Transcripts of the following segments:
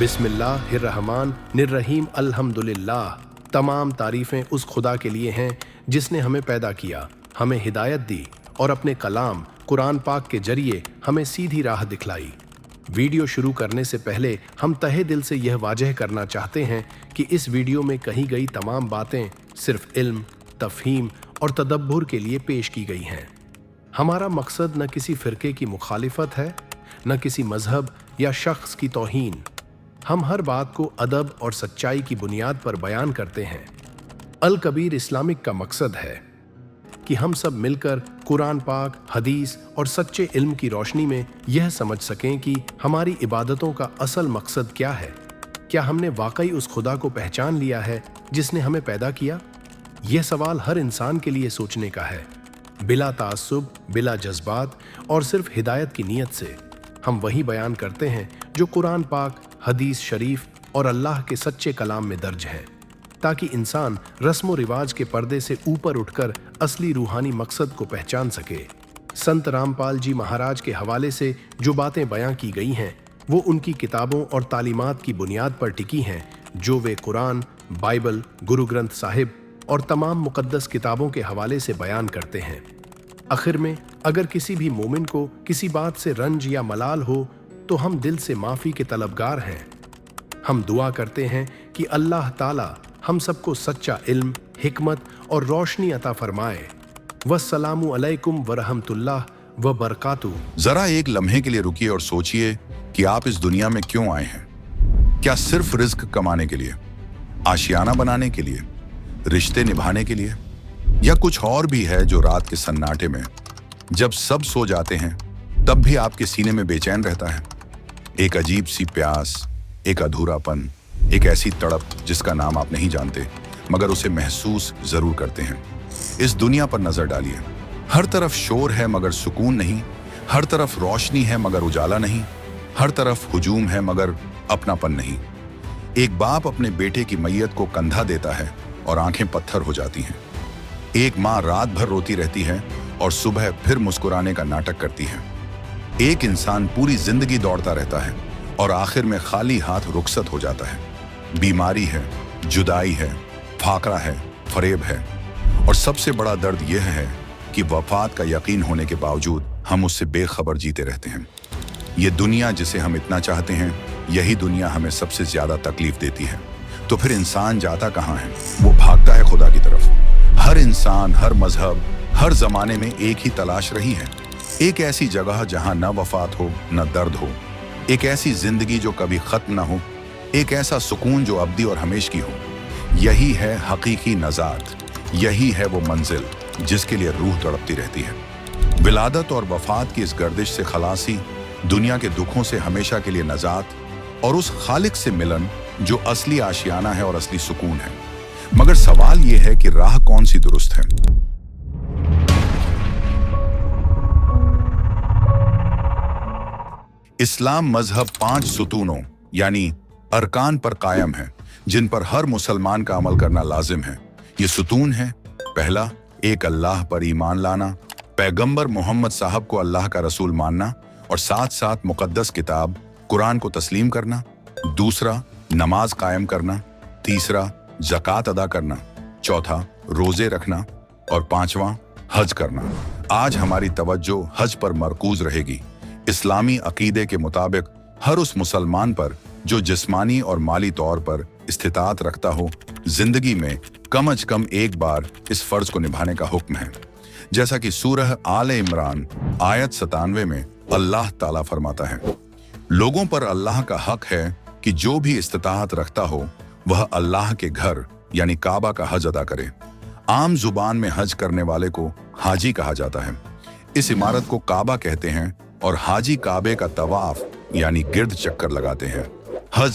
बिस्मिल्लाहिर्रहमानिर्रहीम अल्हम्दुलिल्लाह। तमाम तारीफ़ें उस खुदा के लिए हैं जिसने हमें पैदा किया, हमें हिदायत दी और अपने कलाम कुरान पाक के जरिए हमें सीधी राह दिखलाई। वीडियो शुरू करने से पहले हम तहे दिल से यह वाजह करना चाहते हैं कि इस वीडियो में कही गई तमाम बातें सिर्फ इल्म, तफहीम और तदब्बुर के लिए पेश की गई हैं। हमारा मकसद न किसी फ़िरके की मुखालिफत है, न किसी मजहब या शख्स की तौहीन। हम हर बात को अदब और सच्चाई की बुनियाद पर बयान करते हैं। अल कबीर इस्लामिक का मकसद है कि हम सब मिलकर कुरान पाक, हदीस और सच्चे इल्म की रोशनी में यह समझ सकें कि हमारी इबादतों का असल मकसद क्या है। क्या हमने वाकई उस खुदा को पहचान लिया है जिसने हमें पैदा किया? यह सवाल हर इंसान के लिए सोचने का है, बिला तासुब, बिला जज्बात और सिर्फ हिदायत की नीयत से। हम वही बयान करते हैं जो कुरान पाक, हदीस शरीफ और अल्लाह के सच्चे कलाम में दर्ज है, ताकि इंसान रस्म व रिवाज के पर्दे से ऊपर उठकर असली रूहानी मकसद को पहचान सके। संत रामपाल जी महाराज के हवाले से जो बातें बयां की गई हैं वो उनकी किताबों और तालीमात की बुनियाद पर टिकी हैं, जो वे कुरान, बाइबल, गुरु ग्रंथ साहिब और तमाम मुकद्दस किताबों के हवाले से बयान करते हैं। आखिर में अगर किसी भी मोमिन को किसी बात से रंज या मलाल हो तो हम दिल से माफ़ी के तलबगार हैं। हम दुआ करते हैं कि अल्लाह ताला हम सबको सच्चा इल्म, हिकमत और रोशनी अता फरमाए। वस्सलामु अलैकुम वरहमतुल्लाह व बरकातुहू। जरा एक लम्हे के लिए रुकिए और सोचिए कि आप इस दुनिया में क्यों आए हैं। क्या सिर्फ रिज्क कमाने के लिए, आशियाना बनाने के लिए, रिश्ते निभाने के लिए, या कुछ और भी है जो रात के सन्नाटे में जब सब सो जाते हैं तब भी आपके सीने में बेचैन रहता है? एक अजीब सी प्यास, एक अधूरापन, एक ऐसी तड़प जिसका नाम आप नहीं जानते मगर उसे महसूस जरूर करते हैं। इस दुनिया पर नजर डालिए, हर तरफ शोर है मगर सुकून नहीं, हर तरफ रोशनी है मगर उजाला नहीं, हर तरफ हुजूम है मगर अपनापन नहीं। एक बाप अपने बेटे की मैयत को कंधा देता है और आंखें पत्थर हो जाती हैं। एक माँ रात भर रोती रहती है और सुबह फिर मुस्कुराने का नाटक करती है। एक इंसान पूरी जिंदगी दौड़ता रहता है और आखिर में खाली हाथ रुखसत हो जाता है। बीमारी है, जुदाई है, फाकरा है, फरेब है, और सबसे बड़ा दर्द यह है कि वफात का यकीन होने के बावजूद हम उससे बेखबर जीते रहते हैं। ये दुनिया जिसे हम इतना चाहते हैं, यही दुनिया हमें सबसे ज्यादा तकलीफ देती है। तो फिर इंसान जाता कहाँ है? वो भागता है खुदा की तरफ। हर इंसान, हर मजहब, हर जमाने में एक ही तलाश रही है, एक ऐसी जगह जहां न वफात हो न दर्द हो, एक ऐसी जिंदगी जो कभी खत्म न हो, एक ऐसा सुकून जो अब्दी और हमेश की हो। यही है हकीकी नजात, यही है वो मंजिल जिसके लिए रूह तड़पती रहती है। विलादत और वफात की इस गर्दिश से खलासी, दुनिया के दुखों से हमेशा के लिए नजात और उस खालिक से मिलन जो असली आशियाना है और असली सुकून है। मगर सवाल यह है कि राह कौन सी दुरुस्त है? इस्लाम मजहब 5 सुतूनों यानी अरकान पर कायम है, जिन पर हर मुसलमान का अमल करना लाजिम है। ये सुतून है: पहला, एक अल्लाह पर ईमान लाना, पैगंबर मोहम्मद साहब को अल्लाह का रसूल मानना और साथ साथ मुकद्दस किताब कुरान को तस्लीम करना। दूसरा, नमाज कायम करना। तीसरा, ज़कात अदा करना। चौथा, रोजे रखना। और पांचवा, हज करना। आज हमारी तवज्जो हज पर मरकूज रहेगी। इस्लामी अकीदे के मुताबिक हर उस मुसलमान पर जो जिस्मानी और माली तौर पर इस्तिताअत रखता हो, जिंदगी में कम अज कम एक बार इस फर्ज को निभाने का हुक्म है। जैसा कि सूरह आले इमरान आयत 97 में अल्लाह ताला फरमाता है, लोगों पर अल्लाह का हक है कि जो भी इस्तिताअत रखता हो वह अल्लाह के घर यानी काबा का हज अदा करे। आम जुबान में हज करने वाले को हाजी कहा जाता है। इस इमारत को काबा कहते हैं और हाजी काबे का तवाफ यानी गिर्द चक्कर लगाते हैं। हज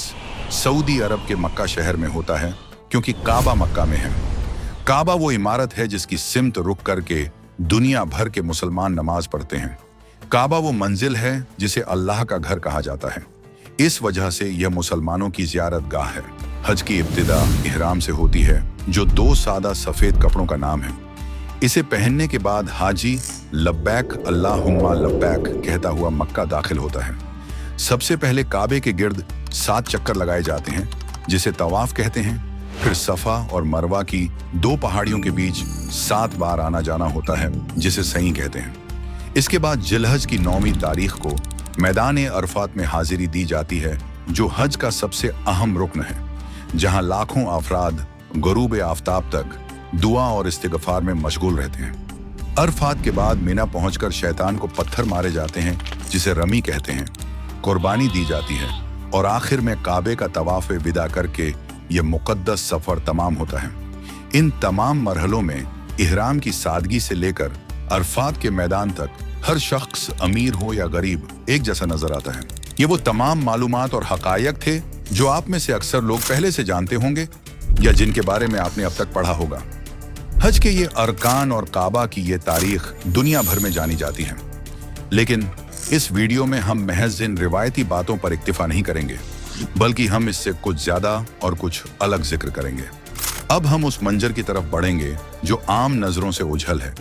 सऊदी अरब के मक्का शहर में होता है क्योंकि काबा मक्का में है। काबा वो इमारत है जिसकी सिमत रुक करके दुनिया भर के मुसलमान नमाज पढ़ते हैं। काबा वो मंजिल है जिसे अल्लाह का घर कहा जाता है। इस वजह से यह मुसलमानों की जियारत गाह है। हज की इब्तिदा इहराम से होती है, जो 2 सादा सफेद कपड़ों का नाम है। इसे पहनने के बाद हाजी लब्बैक अल्लाहुम्मा लब्बैक कहता हुआ मक्का दाखिल होता है। सबसे पहले काबे के गिर्द 7 चक्कर लगाए जाते हैं, जिसे तवाफ कहते हैं। फिर सफा और मरवा की 2 पहाड़ियों के बीच 7 बार आना जाना होता है, जिसे सही कहते हैं। इसके बाद जिलहज की 9वीं तारीख को मैदान अरफात में हाजिरी दी जाती है, जो हज का सबसे अहम रुकन है, जहां लाखों अफराद गुरूब आफ्ताब तक दुआ और इस्तिगफार में मशगूल रहते हैं। अरफात के बाद मिना पहुंचकर शैतान को पत्थर मारे जाते हैं, जिसे रमी कहते हैं, कुर्बानी दी जाती है और आखिर में काबे का तवाफ विदा करके यह मुकद्दस सफर तमाम होता है। इन तमाम मरहलों में इहराम की सादगी से लेकर अरफात के मैदान तक हर शख्स अमीर हो या गरीब एक जैसा नजर आता है। ये वो तमाम मालूमात और हकायक थे जो आप में से अक्सर लोग पहले से जानते होंगे या जिनके बारे में आपने अब तक पढ़ा होगा। हज के ये अरकान और काबा की ये तारीख दुनिया भर में जानी जाती है, लेकिन इस वीडियो में हम महज इन रिवायती बातों पर इक्तिफा नहीं करेंगे, बल्कि हम इससे कुछ ज्यादा और कुछ अलग जिक्र करेंगे। अब हम उस मंजर की तरफ बढ़ेंगे जो आम नजरों से ओझल है।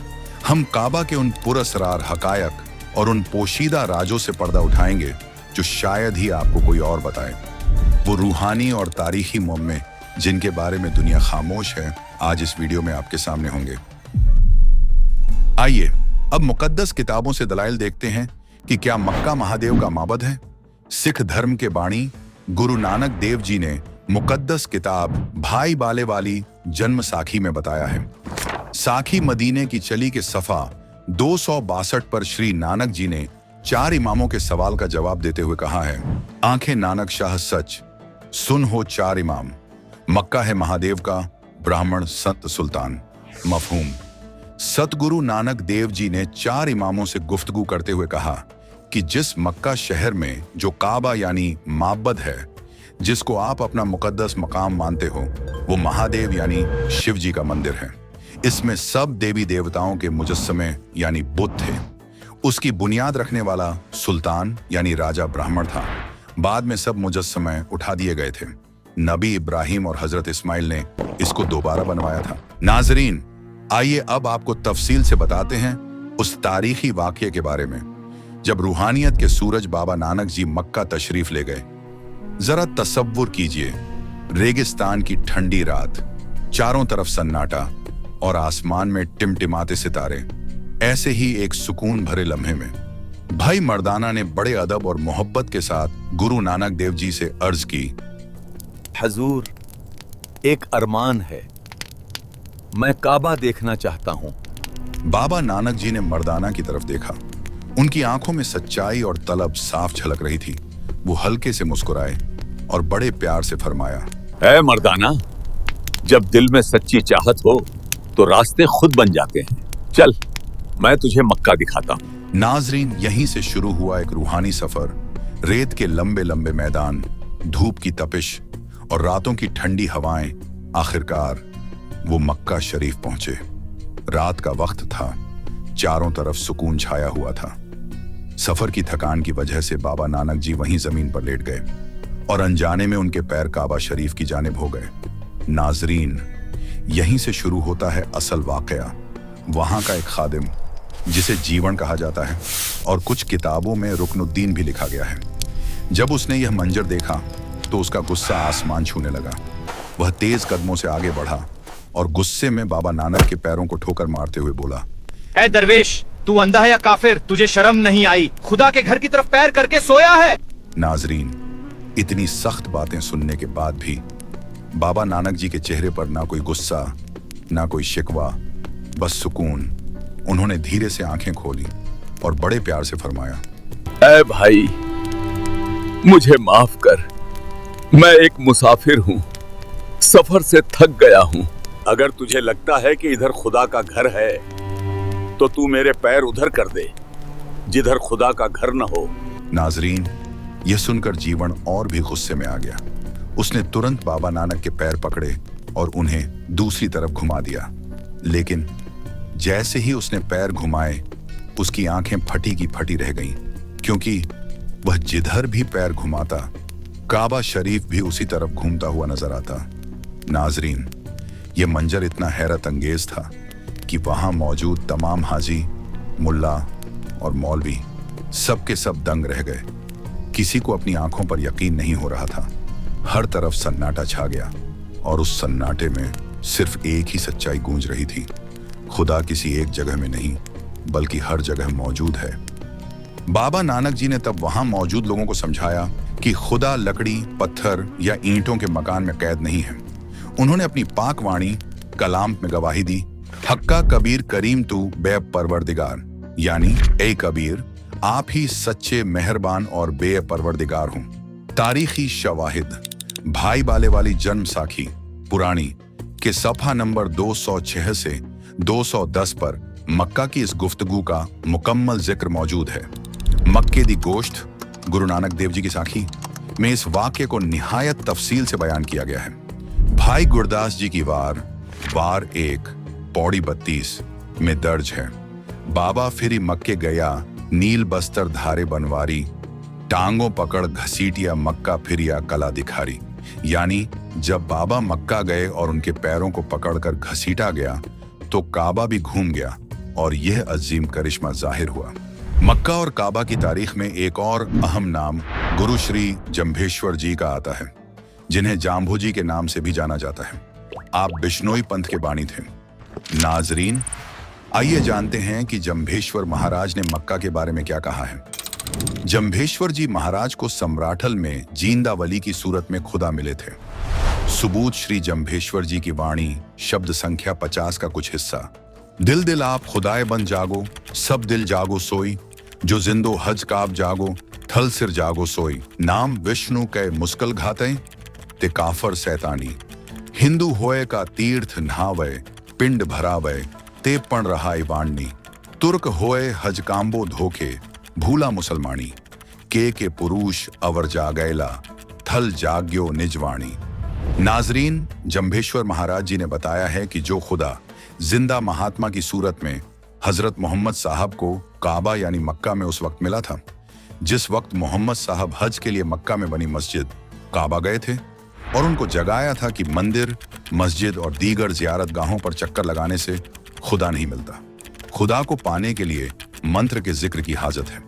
हम काबा के उन पुरअसरार हकायक और उन पोशीदा राजों से पर्दा उठाएंगे जो शायद ही आपको कोई और बताए। वो रूहानी और तारीखी मुअम्मे जिनके बारे में दुनिया खामोश है, आज इस वीडियो में आपके सामने होंगे। आइए अब मुकद्दस किताबों से दलाइल देखते हैं कि क्या मक्का महादेव का माबद है। सिख धर्म के बाणी गुरु नानक देव जी ने मुकद्दस किताब भाई बाले वाली जन्म साखी में बताया है। साखी मदीने की चली के सफा 262 पर श्री नानक जी ने 4 इमामों के सवाल का जवाब देते हुए कहा है, आंखें नानक शाह सच, सुन हो 4 इमाम, मक्का है महादेव का, ब्राह्मण संत सुल्तान। मफहूम। सतगुरु नानक देव जी ने 4 इमामों से गुफ्तगू करते हुए कहा कि जिस मक्का शहर में जो काबा यानी माबद है, जिसको आप अपना मुकद्दस मकाम मानते हो, वो महादेव यानी शिव जी का मंदिर है। इसमें सब देवी देवताओं के मुजस्समे यानी बुत थे। उसकी बुनियाद रखने वाला सुल्तान यानी राजा ब्राह्मण था। बाद में सब मुजस्समे उठा दिए गए थे। नबी इब्राहिम और हजरत इस्माइल ने इसको दोबारा बनवाया था। नाजरीन, आइए अब आपको तफसील से बताते हैं उस तारीखी वाकये के बारे में जब रूहानियत के सूरज बाबा नानक जी मक्का तशरीफ ले गए। जरा तसव्वुर कीजिए, रेगिस्तान की ठंडी रात, चारों तरफ सन्नाटा और आसमान में टिमटिमाते सितारे। ऐसे ही एक सुकून भरे लम्हे में भाई मर्दाना ने बड़े अदब और मोहब्बत के साथ गुरु नानक देव जी से अर्ज की, हजूर, एक अरमान है, मैं काबा देखना चाहता हूं। बाबा नानक जी ने मर्दाना की तरफ देखा। उनकी आंखों में सच्चाई और तलब साफ झलक रही थी। वो हल्के से मुस्कुराए और बड़े प्यार से फरमाया, ऐ मर्दाना, जब दिल में सच्ची चाहत हो तो रास्ते खुद बन जाते हैं। चल, मैं तुझे मक्का दिखाता हूं। नाजरीन, यहीं से शुरू हुआ एक रूहानी सफर। रेत के लंबे लंबे मैदान, धूप की तपिश और रातों की ठंडी हवाएं, आखिरकार वो मक्का शरीफ पहुंचे। रात का वक्त था, चारों तरफ सुकून छाया हुआ था। सफर की थकान की वजह से बाबा नानक जी वहीं जमीन पर लेट गए और अनजाने में उनके पैर काबा शरीफ की जानिब हो गए। नाजरीन, यहीं से शुरू होता है असल वाकया। वहां का एक खादिम, जिसे जीवन कहा जाता है और कुछ किताबों में रुकनुद्दीन भी लिखा गया है, जब उसने यह मंजर देखा तो उसका गुस्सा आसमान छूने लगा। वह तेज कदमों से आगे बढ़ा और गुस्से में बाबा नानक के पैरों को ठोकर मारते हुए बोला, ऐ दरवेश, तू अंधा है या काफिर? तुझे शर्म नहीं आई? खुदा के घर की तरफ पैर करके सोया है। नाजरीन, इतनी सख्त बातें सुनने के बाद भी बाबा नानक जी के चेहरे पर ना कोई गुस्सा, ना कोई शिकवा, बस सुकून। उन्होंने धीरे से आंखें खोली और बड़े प्यार से फरमाया, ऐ भाई, मुझे माफ कर, मैं एक मुसाफिर हूं, सफर से थक गया हूं। अगर तुझे लगता है कि इधर खुदा का घर है तो तू मेरे पैर उधर कर दे, जिधर खुदा का घर न हो। नाजरीन, यह सुनकर जीवन और भी गुस्से में आ गया। उसने तुरंत बाबा नानक के पैर पकड़े और उन्हें दूसरी तरफ घुमा दिया। लेकिन जैसे ही उसने पैर घुमाए, उसकी आंखें फटी की फटी रह गईं, क्योंकि वह जिधर भी पैर घुमाता, काबा शरीफ भी उसी तरफ घूमता हुआ नजर आता। नाजरीन, यह मंजर इतना हैरत अंगेज था कि वहां मौजूद तमाम हाजी, मुल्ला और मौलवी सब के सब दंग रह गए। किसी को अपनी आंखों पर यकीन नहीं हो रहा था। हर तरफ सन्नाटा छा गया और उस सन्नाटे में सिर्फ एक ही सच्चाई गूंज रही थी, खुदा किसी एक जगह में नहीं बल्कि हर जगह मौजूद है। बाबा नानक जी ने तब वहां मौजूद लोगों को समझाया कि खुदा लकड़ी, पत्थर या ईंटों के मकान में कैद नहीं है। उन्होंने अपनी पाक वाणी कलाम में गवाही दी, हक्का कबीर करीम तू बे परवरदिगार, यानी ए कबीर, आप ही सच्चे मेहरबान और बे परवरदिगार हूं। तारीखी शवाहिद, भाई बाले वाली जन्म साखी पुरानी के सफा नंबर 206 से 210 पर मक्का की इस गुफ्तगू का मुकम्मल जिक्र मौजूद है। मक्के दी गोश्त, गुरु नानक देव जी की साखी में इस वाक्य को निहायत तफसील से बयान किया गया है। भाई गुरदास जी की वार 1 पौड़ी 32 में दर्ज है, बाबा फिरी मक्के गया, नील बस्तर धारे बनवारी, टांगों पकड़ घसीटिया मक्का फिरिया कला दिखारी। यानी जब बाबा मक्का गए और उनके पैरों को पकड़कर घसीटा गया तो काबा भी घूम गया और यह अजीम करिश्मा जाहिर हुआ। मक्का और काबा की तारीख में एक और अहम नाम गुरु श्री जंभेश्वर जी का आता है, जिन्हें जाम्भू जी के नाम से भी जाना जाता है। आप बिश्नोई पंथ के बानी थे। नाजरीन, आइए जानते हैं कि जंभेश्वर महाराज ने मक्का के बारे में क्या कहा है। जंभेश्वर जी महाराज को सम्राठल में जींदा वली की सूरत में खुदा मिले थे। सुबूत श्री जंभेश्वर जी की वाणी शब्द संख्या 50 का कुछ हिस्सा। दिल दिल आप खुदाए बन जागो, सब दिल जागो सोई, जो जिंदो हज काब जागो, थल सिर जागो सोई, नाम विष्णु कै मुस्कल घाते ते काफर सैतानी, हिंदू होए का तीर्थ नहावे, पिंड भरावे ते पण रहाई वाणनी, तुर्क होए हज काम्बो धोखे, भूला मुसलमानी, के पुरुष अवर जागैला, थल जाग्यो निजवाणी। नाजरीन, जंभेश्वर महाराज जी ने बताया है कि जो खुदा जिंदा महात्मा की सूरत में हजरत मोहम्मद साहब को काबा यानी मक्का में उस वक्त मिला था, जिस वक्त मोहम्मद साहब हज के लिए मक्का में बनी मस्जिद काबा गए थे, और उनको जगाया था कि मंदिर, मस्जिद और दीगर जियारत गाहों पर चक्कर लगाने से खुदा नहीं मिलता। खुदा को पाने के लिए मंत्र के जिक्र की हाजत है।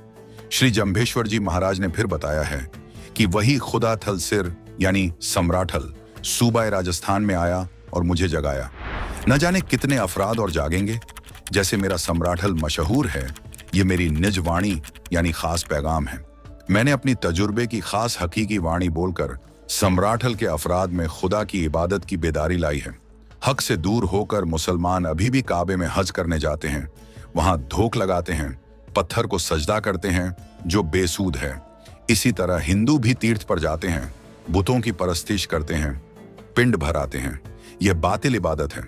श्री जंभेश्वर जी महाराज ने फिर बताया है कि वही खुदा थल सिर यानी सम्राठल सूबा राजस्थान में आया और मुझे जगाया। न जाने कितने अफराद और जागेंगे। जैसे मेरा सम्राठल मशहूर है, ये मेरी निज वाणी यानी खास पैगाम है। मैंने अपनी तजुर्बे की खास हकीकी वाणी बोलकर सम्राठल के अफराद में खुदा की इबादत की बेदारी लाई है। हक से दूर होकर मुसलमान अभी भी काबे में हज करने जाते हैं, वहां धोख लगाते हैं, पत्थर को सजदा करते हैं जो बेसूद है। इसी तरह हिंदू भी तीर्थ पर जाते हैं, बुतों की परस्तिश करते हैं, पिंड भराते हैं। यह बातिल इबादत है।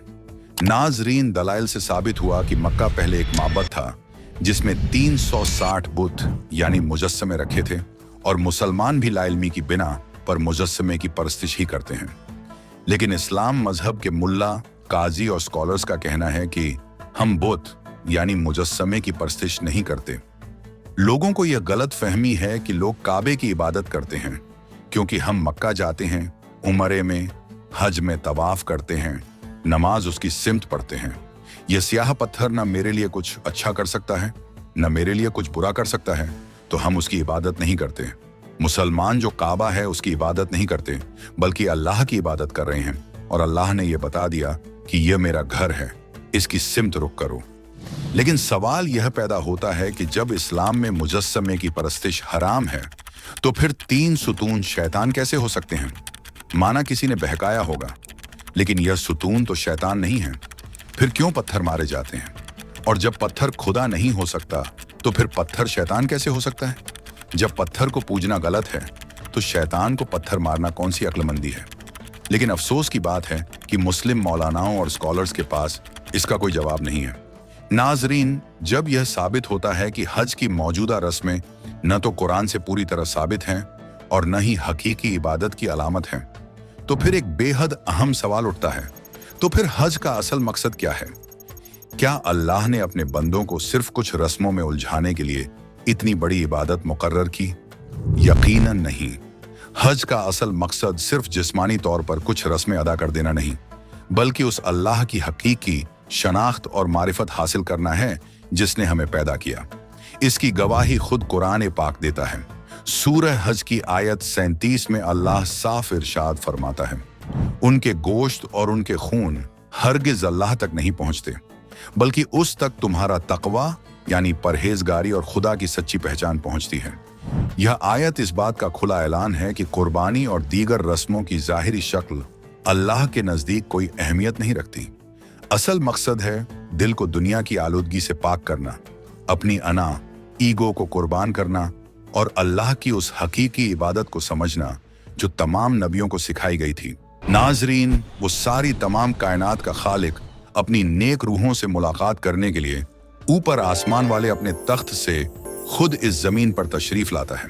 नाजरीन, दलाइल से साबित हुआ कि मक्का पहले एक माबद था जिसमें 360 बुत यानी मुजस्समे रखे थे, और मुसलमान भी लाइल्मी की बिना पर मुजस्समे की परस्तिश ही करते हैं। लेकिन इस्लाम मजहब के मुल्ला, काजी और स्कॉलर्स का कहना है कि हम बुत यानी मुजस्समे की परस्तिश नहीं करते। लोगों को यह गलत फहमी है कि लोग काबे की इबादत करते हैं क्योंकि हम मक्का जाते हैं, उमरे में, हज में तवाफ करते हैं, नमाज उसकी सिमत पढ़ते हैं। यह स्याह पत्थर न मेरे लिए कुछ अच्छा कर सकता है न मेरे लिए कुछ बुरा कर सकता है, तो हम उसकी इबादत नहीं करते। मुसलमान जो काबा है उसकी इबादत नहीं करते बल्कि अल्लाह की इबादत कर रहे हैं, और अल्लाह ने यह बता दिया कि यह मेरा घर है, इसकी सिमत रुख करो। लेकिन सवाल यह पैदा होता है कि जब इस्लाम में मुजस्समे की परस्तिश हराम है तो फिर 3 सुतून शैतान कैसे हो सकते हैं? माना किसी ने बहकाया होगा, लेकिन यह सुतून तो शैतान नहीं है। फिर क्यों पत्थर मारे जाते हैं? और जब पत्थर खुदा नहीं हो सकता तो फिर पत्थर शैतान कैसे हो सकता है? जब पत्थर को पूजना गलत है तो शैतान को पत्थर मारना कौन सी अक्लमंदी है? लेकिन अफसोस की बात है कि मुस्लिम मौलानाओं और स्कॉलर्स के पास इसका कोई जवाब नहीं है। नाजरीन, जब यह साबित होता है कि हज की मौजूदा रस्में न तो कुरान से पूरी तरह साबित हैं और न ही हकीकी इबादत की अलामत हैं, तो फिर एक बेहद अहम सवाल उठता है, तो फिर हज का असल मकसद क्या है? क्या अल्लाह ने अपने बंदों को सिर्फ कुछ रस्मों में उलझाने के लिए इतनी बड़ी इबादत मुकर्रर की? यकीनन नहीं। हज का असल मकसद सिर्फ जिस्मानी तौर पर कुछ रस्में अदा कर देना नहीं, बल्कि उस अल्लाह की हकीकी शनाख्त और मारिफत हासिल करना है जिसने हमें पैदा किया। इसकी गवाही खुद कुरान पाक देता है। सूरह हज की आयत 37 में अल्लाह साफ इरशाद फरमाता है, उनके गोश्त और उनके खून हरगिज अल्लाह तक नहीं पहुंचते, बल्कि उस तक तुम्हारा तकवा यानी परहेजगारी और खुदा की सच्ची पहचान पहुंचती है। यह आयत इस बात का खुला ऐलान है कि कुर्बानी और दीगर रस्मों की जाहिरी शक्ल अल्लाह के नजदीक कोई अहमियत नहीं रखती। असल मकसद है दिल को दुनिया की आलूदगी से पाक करना, अपनी अना ईगो को कुर्बान करना और अल्लाह की उस हकीकी इबादत को समझना जो तमाम नबियों को सिखाई गई थी। नाजरीन, वो सारी तमाम कायनात का खालिक अपनी नेक रूहों से मुलाकात करने के लिए ऊपर आसमान वाले अपने तख्त से खुद इस जमीन पर तशरीफ लाता है।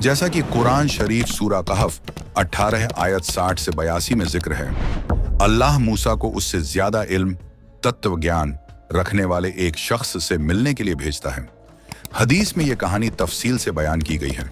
जैसा कि कुरान शरीफ सूरा कहफ 18 आयत 60 से 82 में जिक्र है, अल्लाह मूसा को उससे ज्यादा इल्म तत्व ज्ञान रखने वाले एक शख्स से मिलने के लिए भेजता है। हदीस में यह कहानी तफसील से बयान की गई है।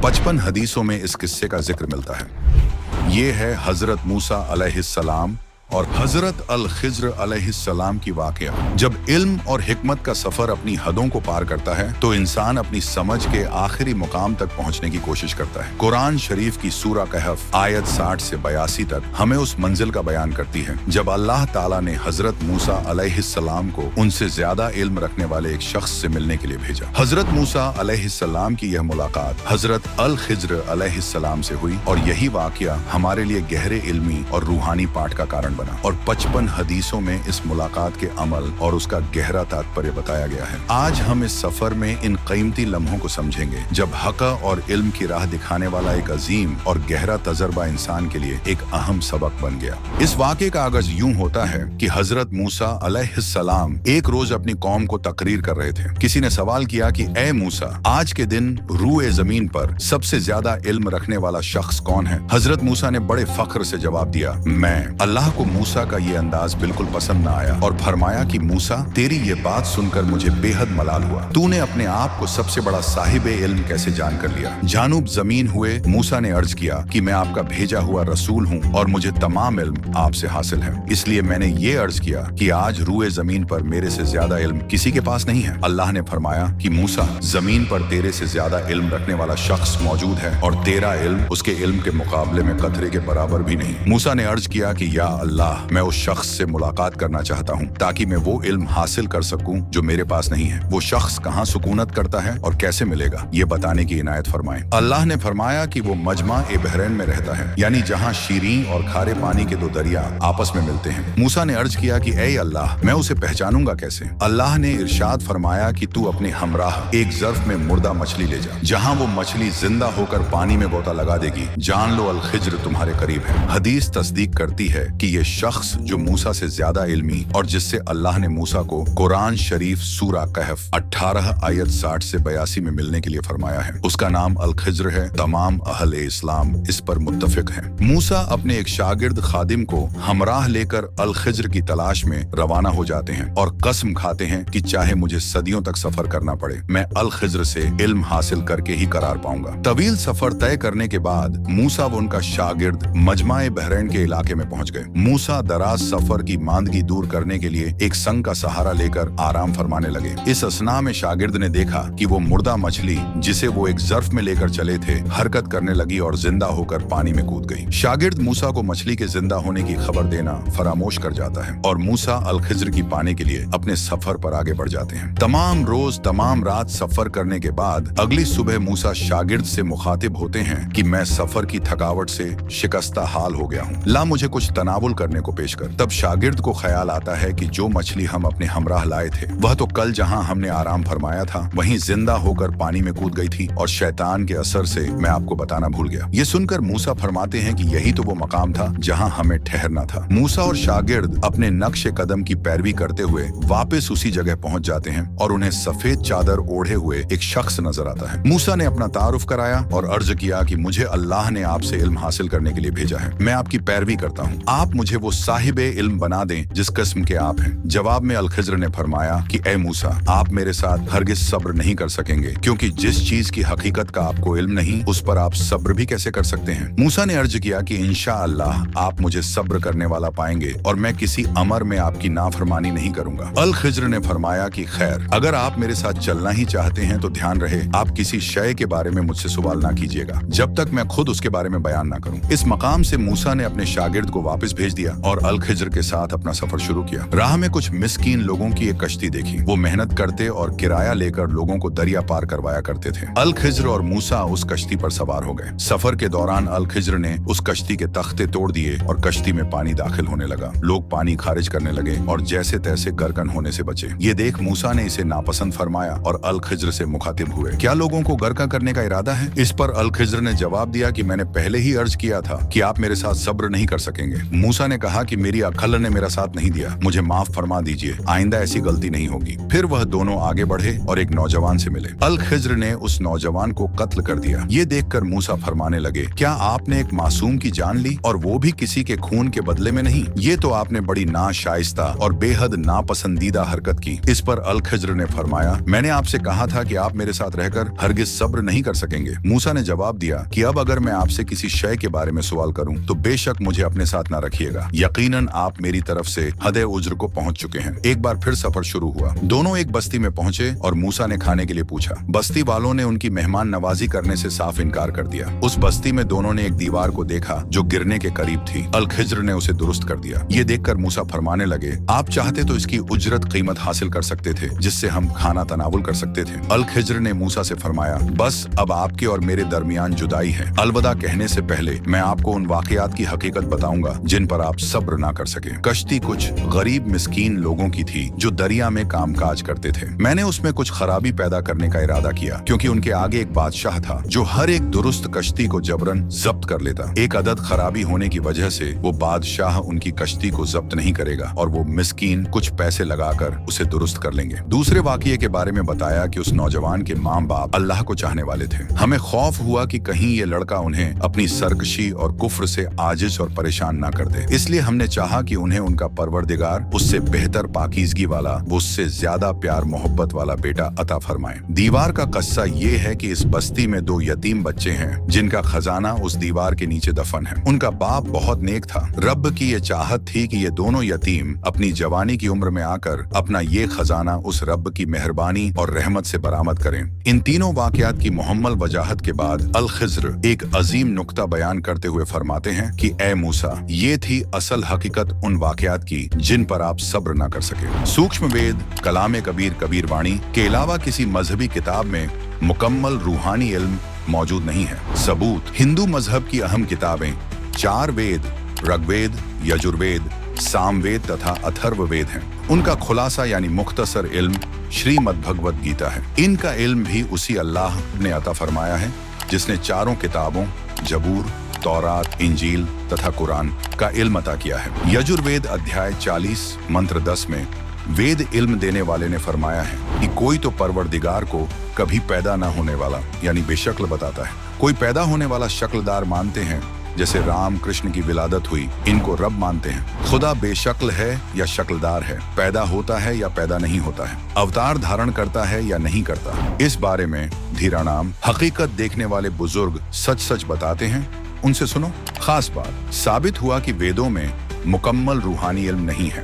55 हदीसों में इस किस्से का जिक्र मिलता है। ये है हजरत मूसा अलैहिस्सलाम और हजरत अल खिज्र अलैहिस्सलाम की वाकया। जब इल्म और हिकमत का सफर अपनी हदों को पार करता है तो इंसान अपनी समझ के आखिरी मुकाम तक पहुंचने की कोशिश करता है। कुरान शरीफ की सूरा कहफ आयत 60 से 82 तक हमें उस मंजिल का बयान करती है जब अल्लाह ताला ने हजरत मूसा अलैहिस्सलाम को उनसे ज्यादा इल्म रखने वाले एक शख्स से मिलने के लिए भेजा। हजरत मूसा अलैहिस्सलाम की यह मुलाकात हजरत अल खिज्र अलैहिस्सलाम से हुई और यही वाकया हमारे लिए गहरे इल्मी और रूहानी पाठ का कारण बना और 55 हदीसों में इस मुलाकात के अमल और उसका गहरा तात्पर्य बताया गया है। आज हम इस सफर में इन कीमती लम्हों को समझेंगे जब हक और इल्म की राह दिखाने वाला एक अजीम और गहरा तजर्बा इंसान के लिए एक अहम सबक बन गया। इस वाक़े का आगाज यूं होता है कि हजरत मूसा अलैहिस्सलाम एक रोज अपनी कौम को तकरीर कर रहे थे। किसी ने सवाल किया कि ए मूसा, आज के दिन रूए जमीन पर सबसे ज्यादा इल्म रखने वाला शख्स कौन है? हजरत मूसा ने बड़े फख्र से जवाब दिया, मैं। अल्लाह को मूसा का ये अंदाज बिल्कुल पसंद न आया और फरमाया कि मूसा, तेरी ये बात सुनकर मुझे बेहद मलाल हुआ। तूने अपने आप को सबसे बड़ा साहिब इल्म कैसे जान कर लिया? जानुब जमीन हुए मूसा ने अर्ज किया कि मैं आपका भेजा हुआ रसूल हूँ और मुझे तमाम इल्म आपसे हासिल है, इसलिए मैंने ये अर्ज किया कि आज रूए जमीन पर मेरे से ज्यादा इल्म किसी के पास नहीं है। अल्लाह ने फरमाया कि मूसा, जमीन पर तेरे से ज्यादा इल्म रखने वाला शख्स मौजूद है और तेरा इल्म उसके इल्म के मुकाबले में कतरे के बराबर भी नहीं। मूसा ने अर्ज किया कि या अल्लाह, मैं उस शख्स से मुलाकात करना चाहता हूँ ताकि मैं वो इल्म हासिल कर सकूं जो मेरे पास नहीं है। वो शख्स कहाँ सुकूनत करता है और कैसे मिलेगा, ये बताने की इनायत फरमाए। अल्लाह ने फरमाया कि वो मजमा ए बहरैन में रहता है, यानी जहाँ शीरीं और खारे पानी के दो दरिया आपस में मिलते हैं। मूसा ने अर्ज किया कि ए अल्लाह, मैं उसे पहचानूंगा कैसे? अल्लाह ने इरशाद फरमाया कि तू अपने हमराह एक ज़र्फ में मुर्दा मछली ले जा, जहाँ वो मछली जिंदा होकर पानी में गोता लगा देगी, जान लो अल खिज्र तुम्हारे करीब है। हदीस तस्दीक करती है कि ये शख्स जो मूसा से ज्यादा इल्मी और जिससे अल्लाह ने मूसा को कुरान शरीफ सूरा कहफ 18 आयत 60 से 82 में मिलने के लिए फरमाया है, उसका नाम अल खिज्र है। तमाम अहले इस्लाम इस पर मुत्तफिक हैं। मूसा अपने एक शागिर्द खादिम को हमराह लेकर अल खिज्र की तलाश में रवाना हो जाते हैं और कसम खाते हैं कि चाहे मुझे सदियों तक सफर करना पड़े, मैं अल खिज्र से इल्म हासिल करके ही करार पाऊंगा। तवील सफर तय करने के बाद मूसा व उनका शागिर्द मजमा-ए बहरैन के इलाके में पहुंच गए। मूसा दराज सफर की मांदगी दूर करने के लिए एक संग का सहारा लेकर आराम फरमाने लगे। इस असना में शागिर्द ने देखा कि वो मुर्दा मछली जिसे वो एक ज़र्फ में लेकर चले थे हरकत करने लगी और जिंदा होकर पानी में कूद गई। शागिर्द मूसा को मछली के जिंदा होने की खबर देना फरामोश कर जाता है और मूसा अल खिज्र की पाने के लिए अपने सफर पर आगे बढ़ जाते हैं। तमाम रोज तमाम रात सफर करने के बाद अगली सुबह मूसा शागिर्द से मुखातिब होते हैं कि मैं सफर की थकावट से शिकस्ता हाल हो गया हूँ, ला मुझे कुछ तनावुल करने को पेश कर। तब शागिर्द को ख्याल आता है कि जो मछली हम अपने हमराह लाए थे वह तो कल जहां हमने आराम फरमाया था वहीं जिंदा होकर पानी में कूद गई थी और शैतान के असर से मैं आपको बताना भूल गया। ये सुनकर मूसा फरमाते हैं कि यही तो वो मकाम था जहां हमें ठहरना था। मूसा और शागिर्द अपने नक्शे कदम की पैरवी करते हुए वापस उसी जगह पहुंच जाते हैं और उन्हें सफेद चादर ओढ़े हुए एक शख्स नजर आता है। मूसा ने अपना तारुफ कराया और अर्ज किया कि मुझे अल्लाह ने आपसे इल्म हासिल करने के लिए भेजा है, मैं आपकी पैरवी करता हूँ, आप मुझे मुझे वो साहिबे इल्म बना दें जिस किस्म के आप हैं। जवाब में अल खिज्र ने फरमाया कि ए मूसा, आप मेरे साथ हरगिज सब्र नहीं कर सकेंगे, क्योंकि जिस चीज की हकीकत का आपको इल्म नहीं उस पर आप सब्र भी कैसे कर सकते हैं। मूसा ने अर्ज किया कि इंशाअल्लाह आप मुझे सब्र करने वाला पाएंगे और मैं किसी अमर में आपकी नाफरमानी नहीं करूंगा। अल खिज्र ने फरमाया कि खैर, अगर आप मेरे साथ चलना ही चाहते हैं तो ध्यान रहे आप किसी शय के बारे में मुझसे सवाल ना कीजिएगा जब तक मैं खुद उसके बारे में बयान ना करूं। इस मकाम से मूसा ने अपने शागिर्द को वापस भेज दिया और अल खिज्र के साथ अपना सफर शुरू किया। राह में कुछ मिस्कीन लोगों की एक कश्ती देखी। वो मेहनत करते और किराया लेकर लोगों को दरिया पार करवाया करते थे। अल खिज्र और मूसा उस कश्ती पर सवार हो गए। सफर के दौरान अल खिज्र ने उस कश्ती के तख्ते तोड़ दिए और कश्ती में पानी दाखिल होने लगा। लोग पानी खारिज करने लगे और जैसे तैसे गर्कन होने से बचे। ये देख मूसा ने इसे नापसंद फरमाया और अल खिज्र से मुखातिब हुए, क्या लोगों को गर्का करने का इरादा है? इस पर अल खिज्र ने जवाब दिया कि मैंने पहले ही अर्ज किया था कि आप मेरे साथ सब्र नहीं कर सकेंगे। मूसा ने कहा कि मेरी अक्ल ने मेरा साथ नहीं दिया, मुझे माफ फरमा दीजिए, आइंदा ऐसी गलती नहीं होगी। फिर वह दोनों आगे बढ़े और एक नौजवान से मिले। अल खिज्र ने उस नौजवान को कत्ल कर दिया। ये देखकर मूसा फरमाने लगे, क्या आपने एक मासूम की जान ली और वो भी किसी के खून के बदले में नहीं? ये तो आपने बड़ी नाशाइस्ता और बेहद नापसंदीदा हरकत की। इस पर अल खिज्र ने फरमाया, मैंने आपसे कहा था कि आप मेरे साथ रहकर हरगिज सब्र नहीं कर सकेंगे। मूसा ने जवाब दिया कि अब अगर मैं आपसे किसी शय के बारे में सवाल करूं तो बेशक मुझे अपने साथ ना रखिएगा। यकीनन आप मेरी तरफ से हदे उज्र को पहुंच चुके हैं। एक बार फिर सफर शुरू हुआ। दोनों एक बस्ती में पहुंचे और मूसा ने खाने के लिए पूछा। बस्ती वालों ने उनकी मेहमान नवाजी करने से साफ इनकार कर दिया। उस बस्ती में दोनों ने एक दीवार को देखा जो गिरने के करीब थी। अल खिज्र ने उसे दुरुस्त कर दिया। ये देखकर मूसा फरमाने लगे, आप चाहते तो इसकी उजरत कीमत हासिल कर सकते थे जिससे हम खाना तनावुल कर सकते थे। अल खिज्र ने मूसा से फरमाया, बस अब आपके और मेरे दरमियान जुदाई है। अलविदा कहने से पहले मैं आपको उन वाकयात की हकीकत बताऊंगा जिन पर आप सब्र ना कर सके। कश्ती कुछ गरीब मिस्कीन लोगों की थी जो दरिया में कामकाज करते थे। मैंने उसमें कुछ खराबी पैदा करने का इरादा किया क्योंकि उनके आगे एक बादशाह था जो हर एक दुरुस्त कश्ती को जबरन जब्त कर लेता। एक अदद खराबी होने की वजह से वो बादशाह उनकी कश्ती को जब्त नहीं करेगा और वो मिस्कीन कुछ पैसे लगाकर उसे दुरुस्त कर लेंगे। दूसरे वाकये के बारे में बताया कि उस नौजवान के माँ बाप अल्लाह को चाहने वाले थे। हमें खौफ हुआ कि कहीं ये लड़का उन्हें अपनी सरकशी और कुफ्र से आजिज और परेशान ना कर दे, इसलिए हमने चाहा कि उन्हें उनका परवरदिगार उससे बेहतर पाकीज़गी वाला, उससे ज्यादा प्यार मोहब्बत वाला बेटा अता फरमाए। दीवार का कस्सा ये है कि इस बस्ती में 2 यतीम बच्चे हैं जिनका खजाना उस दीवार के नीचे दफन है। उनका बाप बहुत नेक था। रब की ये चाहत थी कि ये दोनों यतीम अपनी जवानी की उम्र में आकर अपना ये खजाना उस रब की मेहरबानी और रहमत से बरामद करें। इन तीनों वाकयात की मुहम्मल वजाहत के बाद अल खिज्र एक अजीम नुक्ता बयान करते हुए फरमाते हैं कि ए मूसा, ये थी असल हकीकत उन वाकयात की जिन पर आप सब्र ना कर सके। सूक्ष्म वेद, कलाम कबीर, कबीर वाणी के अलावा किसी मजहबी किताब में मुकम्मल रूहानी इल्म मौजूद नहीं है। सबूत, हिंदू मजहब की अहम किताबें 4 वेद, ऋग्वेद, यजुर्वेद, सामवेद तथा अथर्ववेद हैं। उनका खुलासा यानी मुख्तसर इल्म श्रीमद् भगवत गीता है। इनका इल्म भी उसी अल्लाह ने अता फरमाया है जिसने चारों किताबों जबूर, तौरात, इंजील तथा कुरान का इल्म अता किया है। यजुर्वेद अध्याय 40 मंत्र 10 में वेद इल्म देने वाले ने फरमाया है कि कोई तो परवरदिगार को कभी पैदा न होने वाला यानी बेशक्ल बताता है। कोई पैदा होने वाला शक्लदार मानते हैं जैसे राम कृष्ण की विलादत हुई, इनको रब मानते हैं। खुदा बेशक्ल है या शक्लदार है, पैदा होता है या पैदा नहीं होता है, अवतार धारण करता है या नहीं करता। इस बारे में धीरानाम हकीकत देखने वाले बुजुर्ग सच सच बताते हैं, उनसे सुनो। खास बात, साबित हुआ कि वेदों में मुकम्मल रूहानी इल्म नहीं है।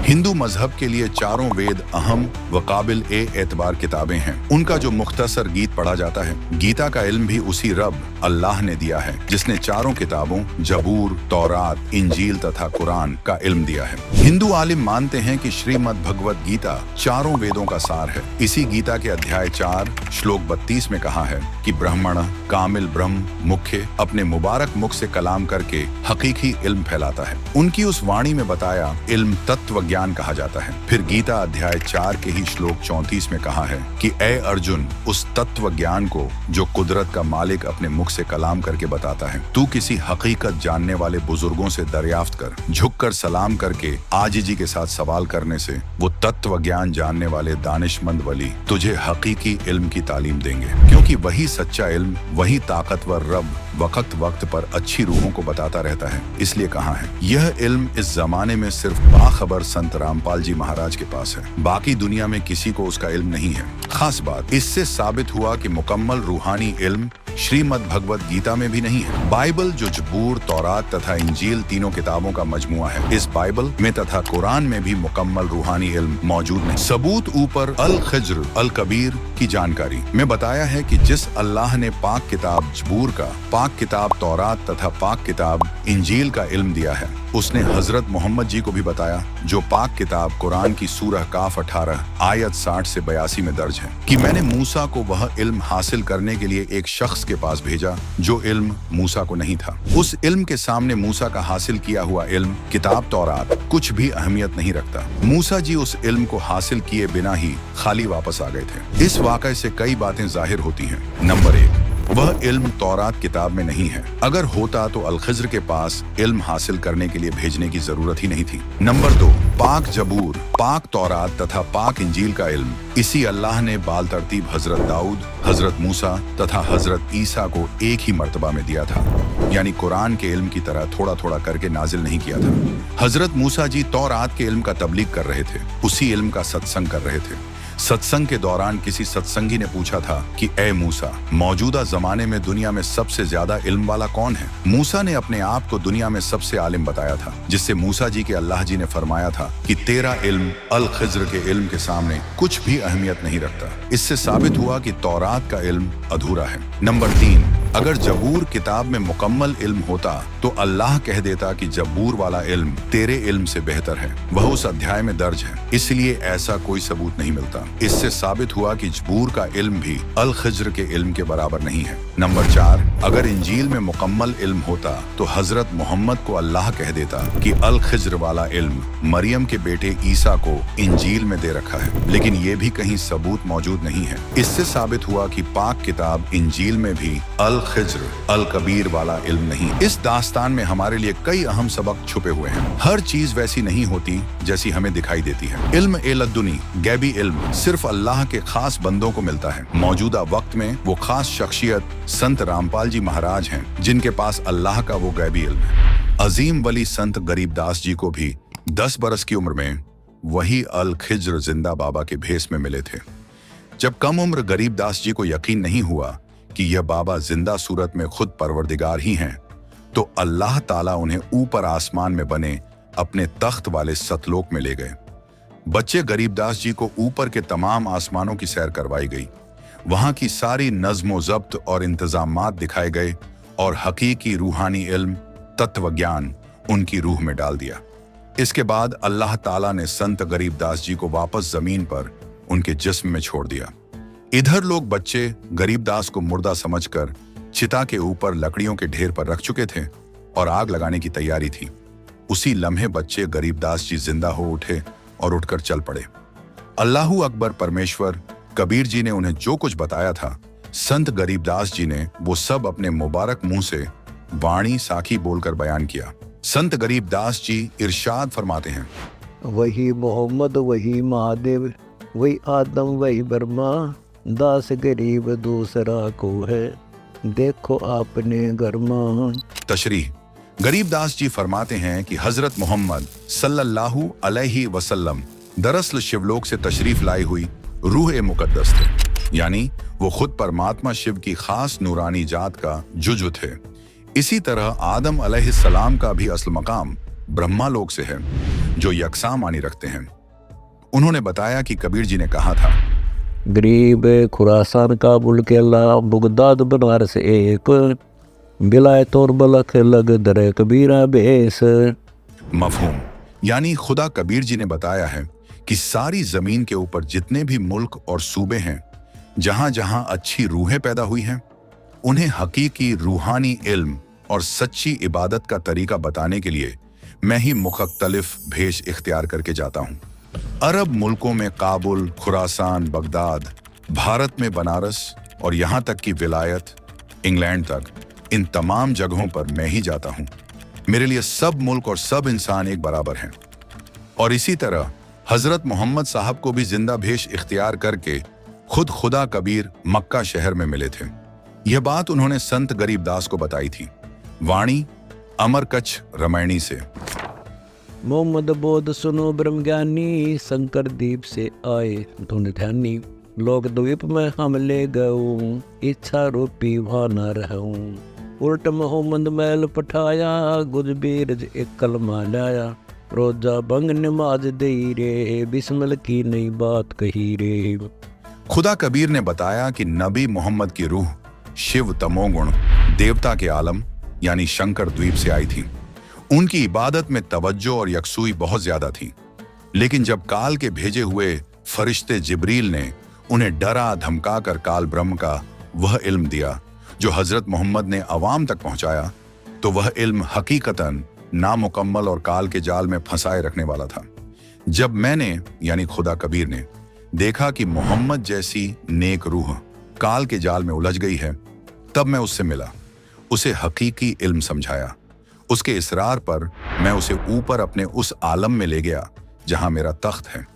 हिंदू मजहब के लिए चारों वेद अहम व काबिल एतबार किताबें हैं। उनका जो मुख्तसर गीत पढ़ा जाता है, गीता का इल्म भी उसी रब अल्लाह ने दिया है जिसने चारों किताबों जबूर, तौरात, इंजील तथा कुरान का इल्म दिया है। हिंदू आलिम मानते हैं कि श्रीमद् भगवत गीता चारों वेदों का सार है। इसी गीता के अध्याय 4 श्लोक 32 में कहा है कि ब्राह्मण कामिल ब्रह्म मुख्य अपने मुबारक मुख से कलाम करके हकीकी इल्म फैलाता है। उनकी उस वाणी में बताया इल्म तत्व ज्ञान कहा जाता है। फिर गीता अध्याय 4 के ही श्लोक 34 में कहा है कि ए अर्जुन, उस तत्व ज्ञान को जो कुदरत का मालिक अपने मुख से कलाम करके बताता है, तू किसी हकीकत जानने वाले बुजुर्गों से दरियाफ्त कर। झुककर सलाम करके आजिजी के साथ सवाल करने से वो तत्व ज्ञान जानने वाले दानिशमंद वली तुझे हकीकी इल्म की तालीम देंगे, क्योंकि वही सच्चा इल्म, वही ताकतवर रब वक्त वक्त पर अच्छी रूहों को बताता रहता है, इसलिए कहा है यह इल्म इस जमाने में सिर्फ बाखबर संत रामपाल जी महाराज के पास है, बाकी दुनिया में किसी को उसका इल्म नहीं है। खास बात, इससे साबित हुआ कि मुकम्मल रूहानी इल्म श्रीमद् भगवत गीता में भी नहीं है। बाइबल जो जबूर, तौरात तथा इंजील तीनों किताबों का मजमुआ है, इस बाइबल में तथा कुरान में भी मुकम्मल रूहानी इल्म मौजूद नहीं। सबूत ऊपर अल खिज्र अल कबीर की जानकारी में बताया है कि जिस अल्लाह ने पाक किताब जबूर का, पाक किताब तौरात तथा पाक किताब इंजील का इल्म दिया है, उसने हजरत मोहम्मद जी को भी बताया, जो पाक किताब कुरान की सूरह काफ 18 आयत 60 से 82 में दर्ज है, कि मैंने मूसा को वह इल्म हासिल करने के लिए एक शख्स के पास भेजा जो इल्म मूसा को नहीं था। उस इल्म के सामने मूसा का हासिल किया हुआ इल्म किताब तौरात कुछ भी अहमियत नहीं रखता। मूसा जी उस इल्म को हासिल किए बिना ही खाली वापस आ गए थे। इस वाक़े से कई बातें जाहिर होती हैं। नंबर 1, वह इल्म तौरात किताब में नहीं है। अगर होता तो अल खिज्र के पास इल्म हासिल करने के लिए भेजने की जरूरत ही नहीं थी। नंबर 2, पाक जबूर, पाक तौरात तथा पाक इंजील का इल्म इसी अल्लाह ने बाल तरतीब हजरत दाऊद, हजरत मूसा तथा हजरत ईसा को एक ही मर्तबा में दिया था, यानी कुरान के इल्म की तरह थोड़ा थोड़ा करके नाजिल नहीं किया था। हजरत मूसा जी तौरात के इल्म का तबलीग कर रहे थे, उसी इल्म का सत्संग कर रहे थे। सत्संग के दौरान किसी सत्संगी ने पूछा था कि ए मूसा, मौजूदा जमाने में दुनिया में सबसे ज्यादा इल्म वाला कौन है? मूसा ने अपने आप को दुनिया में सबसे आलिम बताया था, जिससे मूसा जी के अल्लाह जी ने फरमाया था कि तेरा इल्म अल खिज्र के इल्म के सामने कुछ भी अहमियत नहीं रखता। इससे साबित हुआ कि तौरात का इल्म अधूरा है। नंबर 3, अगर जबूर किताब में मुकम्मल इल्म होता तो अल्लाह कह देता कि जबूर वाला इल्म तेरे इल्म से बेहतर है, वह उस अध्याय में दर्ज है, इसलिए ऐसा कोई सबूत नहीं मिलता। इससे साबित हुआ कि जबूर का इल्म भी अल खिज्र के इल्म के बराबर नहीं है। नंबर 4, अगर इंजील में मुकम्मल इल्म होता तो हजरत मोहम्मद को अल्लाह कह देता कि अल खिज्र वाला इल्म मरियम के बेटे ईसा को इंजील में दे रखा है, लेकिन ये भी कहीं सबूत मौजूद नहीं है। इससे साबित हुआ कि पाक किताब इंजील में भी अल खिज्र अल कबीर वाला इल्म नहीं। इस दास्तान में हमारे लिए कई अहम सबक छुपे हुए हैं। हर चीज वैसी नहीं होती जैसी हमें दिखाई देती है। इल्म ए लद्दुनी, गैबी इल्म सिर्फ अल्लाह के खास बंदों को मिलता है। मौजूदा वक्त में वो खास शख्सियत संत रामपाल जी महाराज हैं, जिनके पास अल्लाह का वो गैबी इल्म है। अजीम वली संत गरीबदास जी को भी 10 बरस की उम्र में वही अल खिज्र जिंदा बाबा के भेस में मिले थे। जब कम उम्र गरीबदास जी को यकीन नहीं हुआ कि यह बाबा जिंदा सूरत में खुद परवरदिगार ही हैं, तो अल्लाह ताला उन्हें ऊपर आसमान में बने अपने तख्त वाले सतलोक में ले गए। बच्चे गरीबदास जी को ऊपर के तमाम आसमानों की सैर करवाई गई। वहां की सारी नज्म ज़ब्त और इंतजामात दिखाए गए और हकीकी रूहानी इल्म, तत्व ज्ञान उनकी रूह में डाल दिया। इसके बाद अल्लाह ताला ने संत गरीबदास जी को वापस जमीन पर उनके जिस्म में छोड़ दिया। इधर लोग बच्चे गरीबदास को मुर्दा समझकर चिता के ऊपर लकड़ियों के ढेर पर रख चुके थे और आग लगाने की तैयारी थी। उसी लम्हे बच्चे गरीबदास जी जिंदा हो उठे और उठकर चल पड़े। अल्लाहू अकबर परमेश्वर कबीर जी ने उन्हें जो कुछ बताया था, संत गरीबदास जी ने वो सब अपने मुबारक मुंह से वाणी साखी बोलकर बयान किया। संत गरीबदास जी इरशाद फरमाते हैं, वही मोहम्मद, वही महादेव, वही आदम, वही ब्रह्मा, दास गरीब दूसरा को है, देखो आपने गरमा। तशरीह, गरीबदास जी फरमाते हैं कि हजरत मोहम्मद सल्लल्लाहु अलैहि वसल्लम दरअसल शिवलोक से तशरीफ लाई हुई रूह मुकद्दस थे, यानी वो खुद परमात्मा शिव की खास नूरानी जात का जुज़्व थे। इसी तरह आदम अलैहिस्सलाम का भी असल मकाम ब्रह्मा लोक से है, जो यकसा मानी रखते हैं। उन्होंने बताया कि कबीर जी ने कहा था, गरीब खुरासान काबुल के अल्लाह बगदाद बनारस एक, बिलायत और बलख लग दर कबीरा बेस। मफहूम, यानी खुदा कबीर जी ने बताया है कि सारी जमीन के ऊपर जितने भी मुल्क और सूबे हैं, जहां जहां अच्छी रूहें पैदा हुई हैं, उन्हें हकीकी रूहानी इल्म और सच्ची इबादत का तरीका बताने के लिए मैं ही मुख्तलिफ भेष इख्तियार करके जाता हूँ। अरब मुल्कों में काबुल, खुरासान, बगदाद, भारत में बनारस और यहाँ तक कि विलायत, इंग्लैंड तक, इन तमाम जगहों पर मैं ही जाता हूँ। मेरे लिए सब मुल्क और सब इंसान एक बराबर हैं। और इसी तरह हजरत मोहम्मद साहब को भी जिंदा भेष इख्तियार करके खुद खुदा कबीर मक्का शहर में मिले थे। यह बात उन्होंने संत गरीबदास को बताई थी। वाणी अमर कच्छ रामायणी से। मोहम्मद बोध सुनो ब्रह्म ज्ञानी, शंकर द्वीप से आए धुन ध्यानी। लोक द्वीप में हम ले गऊं, इच्छा रूपी वहाँ न रहूं। उल्ट मोहम्मद मैल पठाया, गुजबीरज एक कलमा लाया। रोजा बंग नमाज दई रे, बिस्मिल की नई बात कही रे। खुदा कबीर ने बताया कि नबी मोहम्मद की रूह शिव तमोगुण देवता के आलम यानी शंकर द्वीप से आई थी। उनकी इबादत में तवज्जो और यकसुई बहुत ज्यादा थी। लेकिन जब काल के भेजे हुए फरिश्ते जिब्रील ने उन्हें डरा धमका कर काल ब्रह्म का वह इल्म दिया जो हजरत मोहम्मद ने अवाम तक पहुंचाया, तो वह इल्म हकीकतन नामुकम्मल और काल के जाल में फंसाए रखने वाला था। जब मैंने यानी खुदा कबीर ने देखा कि मोहम्मद जैसी नेक रूह काल के जाल में उलझ गई है, तब मैं उससे मिला, उसे हकीकी इल्म समझाया। उसके इसरार पर मैं उसे ऊपर अपने उस आलम में ले गया जहां मेरा तख्त है।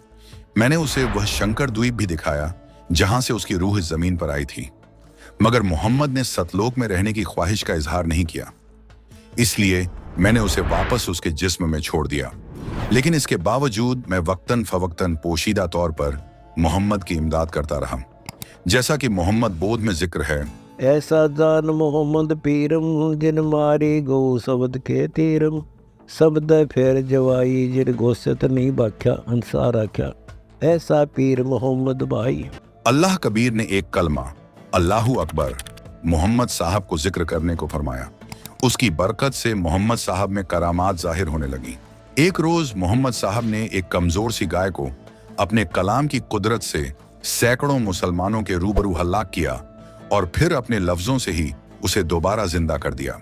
मैंने उसे वह शंकर द्वीप भी दिखाया जहां से उसकी रूह इस जमीन पर आई थी। मगर मोहम्मद ने सतलोक में रहने की ख्वाहिश का इजहार नहीं किया, इसलिए मैंने उसे वापस उसके जिस्म में छोड़ दिया। लेकिन इसके बावजूद मैं वक्तन फवक्तन पोशीदा तौर पर मोहम्मद की इमदाद करता रहा। जैसा कि मोहम्मद बोध में जिक्र है, ऐसा जान मोहम्मद पीरम, जिन मारी गो शब्द के तीरम। शब्द फेर जवाई, जिन गोश्त नहीं बाख्या अंसारा क्या। ऐसा पीर मोहम्मद भाई। अल्लाह कबीर ने एक कलमा अल्लाहू अकबर मोहम्मद साहब को जिक्र करने को फरमाया। उसकी बरकत से मोहम्मद साहब में करामात जाहिर होने लगी। एक रोज मोहम्मद साहब ने एक कमजोर सी गाय को अपने कलाम की कुदरत से सैकड़ों मुसलमानों के रूबरू हलाक किया और फिर अपने लफ्जों से ही उसे दोबारा जिंदा कर दिया।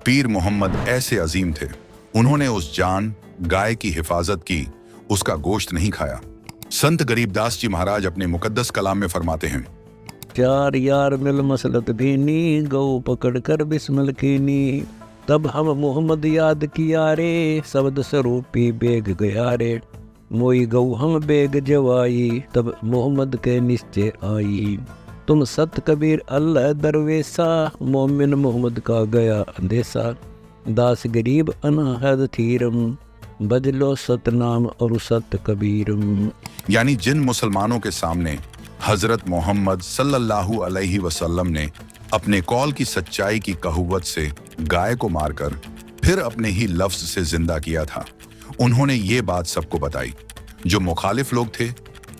पीर मोहम्मद ऐसे अजीम थे, उन्होंने उस जान गाय की हिफाजत की, उसका गोश्त नहीं खाया। संत गरीबदास जी महाराज अपने मुकद्दस कलाम में फरमाते हैं, चार यार मिल मसलत भीनी, गौ पकड़ कर बिस्मिल कीनी। तब हम मोहम्मद याद किया रे, शब्द स्वरूपी बेग गया रे। मोई गौ हम बेग जवाई, तब मोहम्मद के निश्चय आई। तुम सत कबीर अल्लाह दरवेसा, मोमिन मोहम्मद का गया अंदेशा। दास गरीब अनाहद थीरम, बदलो सतनाम और सत कबीरम। यानी जिन मुसलमानों के सामने हजरत मोहम्मद सल्लल्लाहु अलैहि वसल्लम ने अपने कौल की सच्चाई की कहुवत से गाय को मारकर फिर अपने ही लफ्ज से जिंदा किया था, उन्होंने ये बात सबको बताई। जो मुखालिफ लोग थे,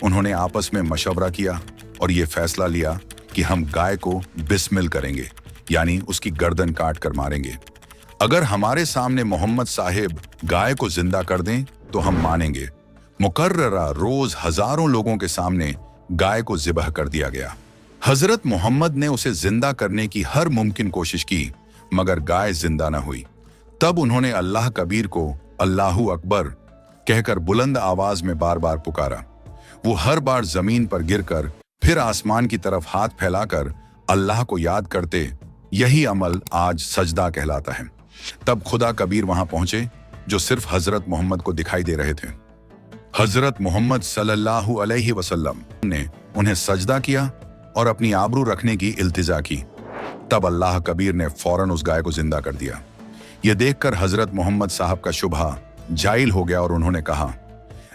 उन्होंने आपस में मशवरा किया और ये फैसला लिया कि हम गाय को बिस्मिल करेंगे, यानी उसकी गर्दन काट कर मारेंगे। अगर हमारे सामने मोहम्मद साहिब गाय को जिंदा कर दें तो हम मानेंगे। मुकर्ररा रोज हजारों लोगों के सामने गाय को ज़िबह कर दिया गया। हजरत मोहम्मद ने उसे जिंदा करने की हर मुमकिन कोशिश की, मगर गाय जिंदा न हुई। तब उन्होंने अल्लाह कबीर को अल्लाहू अकबर कहकर बुलंद आवाज में बार बार पुकारा। वो हर बार जमीन पर गिरकर फिर आसमान की तरफ हाथ फैलाकर अल्लाह को याद करते। यही अमल आज सजदा कहलाता है। तब खुदा कबीर वहां पहुंचे जो सिर्फ हजरत मोहम्मद को दिखाई दे रहे थे। हजरत मोहम्मद सल्लल्लाहु अलैहि वसल्लम ने उन्हें सजदा किया और अपनी आबरू रखने की इल्तिजा की। तब अल्लाह कबीर ने फौरन उस गाय को जिंदा कर दिया। यह देखकर हजरत मोहम्मद साहब का शुबहा जाइल हो गया और उन्होंने कहा,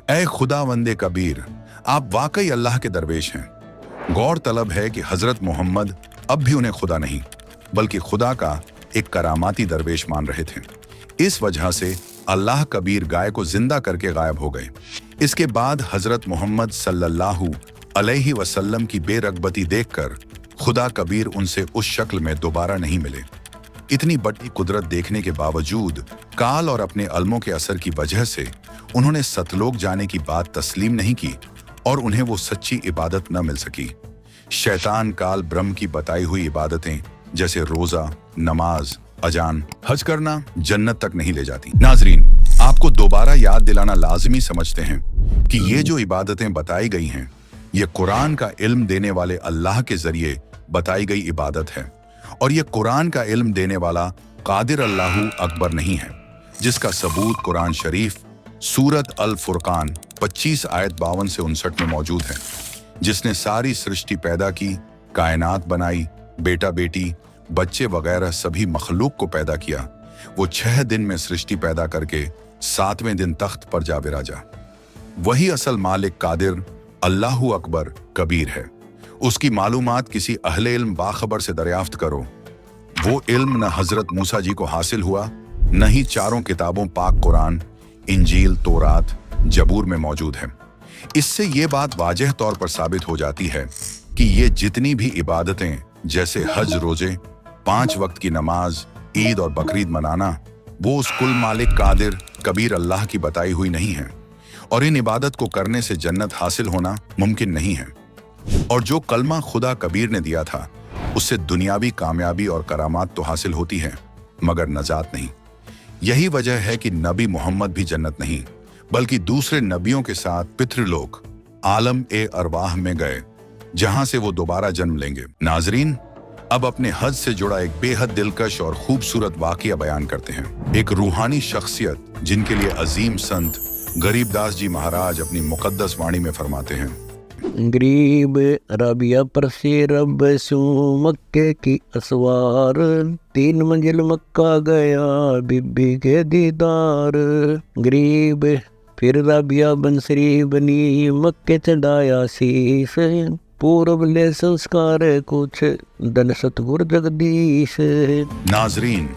ऐ खुदावंदे कबीर, आप वाकई अल्लाह के दरवेश हैं। गौरतलब है कि हजरत मोहम्मद अब भी उन्हें खुदा नहीं बल्कि खुदा का एक करामाती दरवेश मान रहे थे। इस वजह से अल्लाह कबीर गाय को जिंदा करके गायब हो गए। इसके बाद हजरत मोहम्मद सल्लल्लाहु अलैहि वसल्लम की बेरगबती देखकर खुदा कबीर उनसे उस शक्ल में दोबारा नहीं मिले। इतनी बड़ी कुदरत देखने के बावजूद काल और अपने अलमों के असर की वजह से उन्होंने सतलोक जाने की बात तस्लीम नहीं की और उन्हें वो सच्ची इबादत न मिल सकी। शैतान काल ब्रह्म की बताई हुई इबादतें जैसे रोजा, नमाज, अजान, हज करना जन्नत तक नहीं ले जाती। नाजरीन, आपको दोबारा याद दिलाना लाजमी समझते हैं कि ये जो इबादतें बताई गई हैं, ये कुरान का इल्म देने वाले अल्लाह के जरिए बताई गई इबादत है और ये कुरान का इल्म देने वाला कादिर अल्लाहू अकबर नहीं है, जिसका सबूत कुरान शरीफ सूरत अल फुरकान 25 आयत 52 से 59 में मौजूद है। जिसने सारी सृष्टि पैदा की, कायनात बनाई, बेटा बेटी, बच्चे वगैरह सभी मखलूक को पैदा किया, वो 6 दिन में सृष्टि पैदा करके 7वें दिन तख्त पर जा विराजा। वही असल मालिक कादिर, अल्लाहु अकबर, कबीर है। उसकी मालूमात किसी अहले इल्म बाखबर से दरियाफ्त करो। वो इल्म न हजरत मूसा जी को हासिल हुआ, न ही 4 किताबों पाक कुरान, इंजील, तौरात, जबूर में मौजूद है। इससे ये बात वाजह तौर पर साबित हो जाती है कि ये जितनी भी इबादतें जैसे हज, रोजे, 5 वक्त की नमाज, ईद और बकरीद मनाना, वो उस कुल मालिक कादिर कबीर अल्लाह की बताई हुई नहीं है, और इन इबादत को करने से जन्नत हासिल होना मुमकिन नहीं है। और जो कलमा खुदा कबीर ने दिया था, उससे दुनियावी कामयाबी और करामात तो हासिल होती है, मगर नजात नहीं। यही वजह है कि नबी मोहम्मद भी जन्नत नहीं, बल्कि दूसरे नबियों के साथ पितृलोक आलम ए अरवाह में गए, जहां से वो दोबारा जन्म लेंगे। नाजरीन, अब अपने हज से जुड़ा एक बेहद दिलकश और खूबसूरत वाकया बयान करते हैं। एक रूहानी शख्सियत जिनके लिए अजीम संत गरीबदास जी महाराज अपनी मुकद्दस वाणी में फरमाते हैं, गरीब राबिया पर से रब सू मक्के की असवार, 3 मंजिल मक्का गया बीबी के दीदार। गरीब फिर राबिया बंसरी बनी, मक्के चढ़ाया शीश, पूर्व ले संस्कार कुछ धन सतगुर जगदीश। नाजरीन,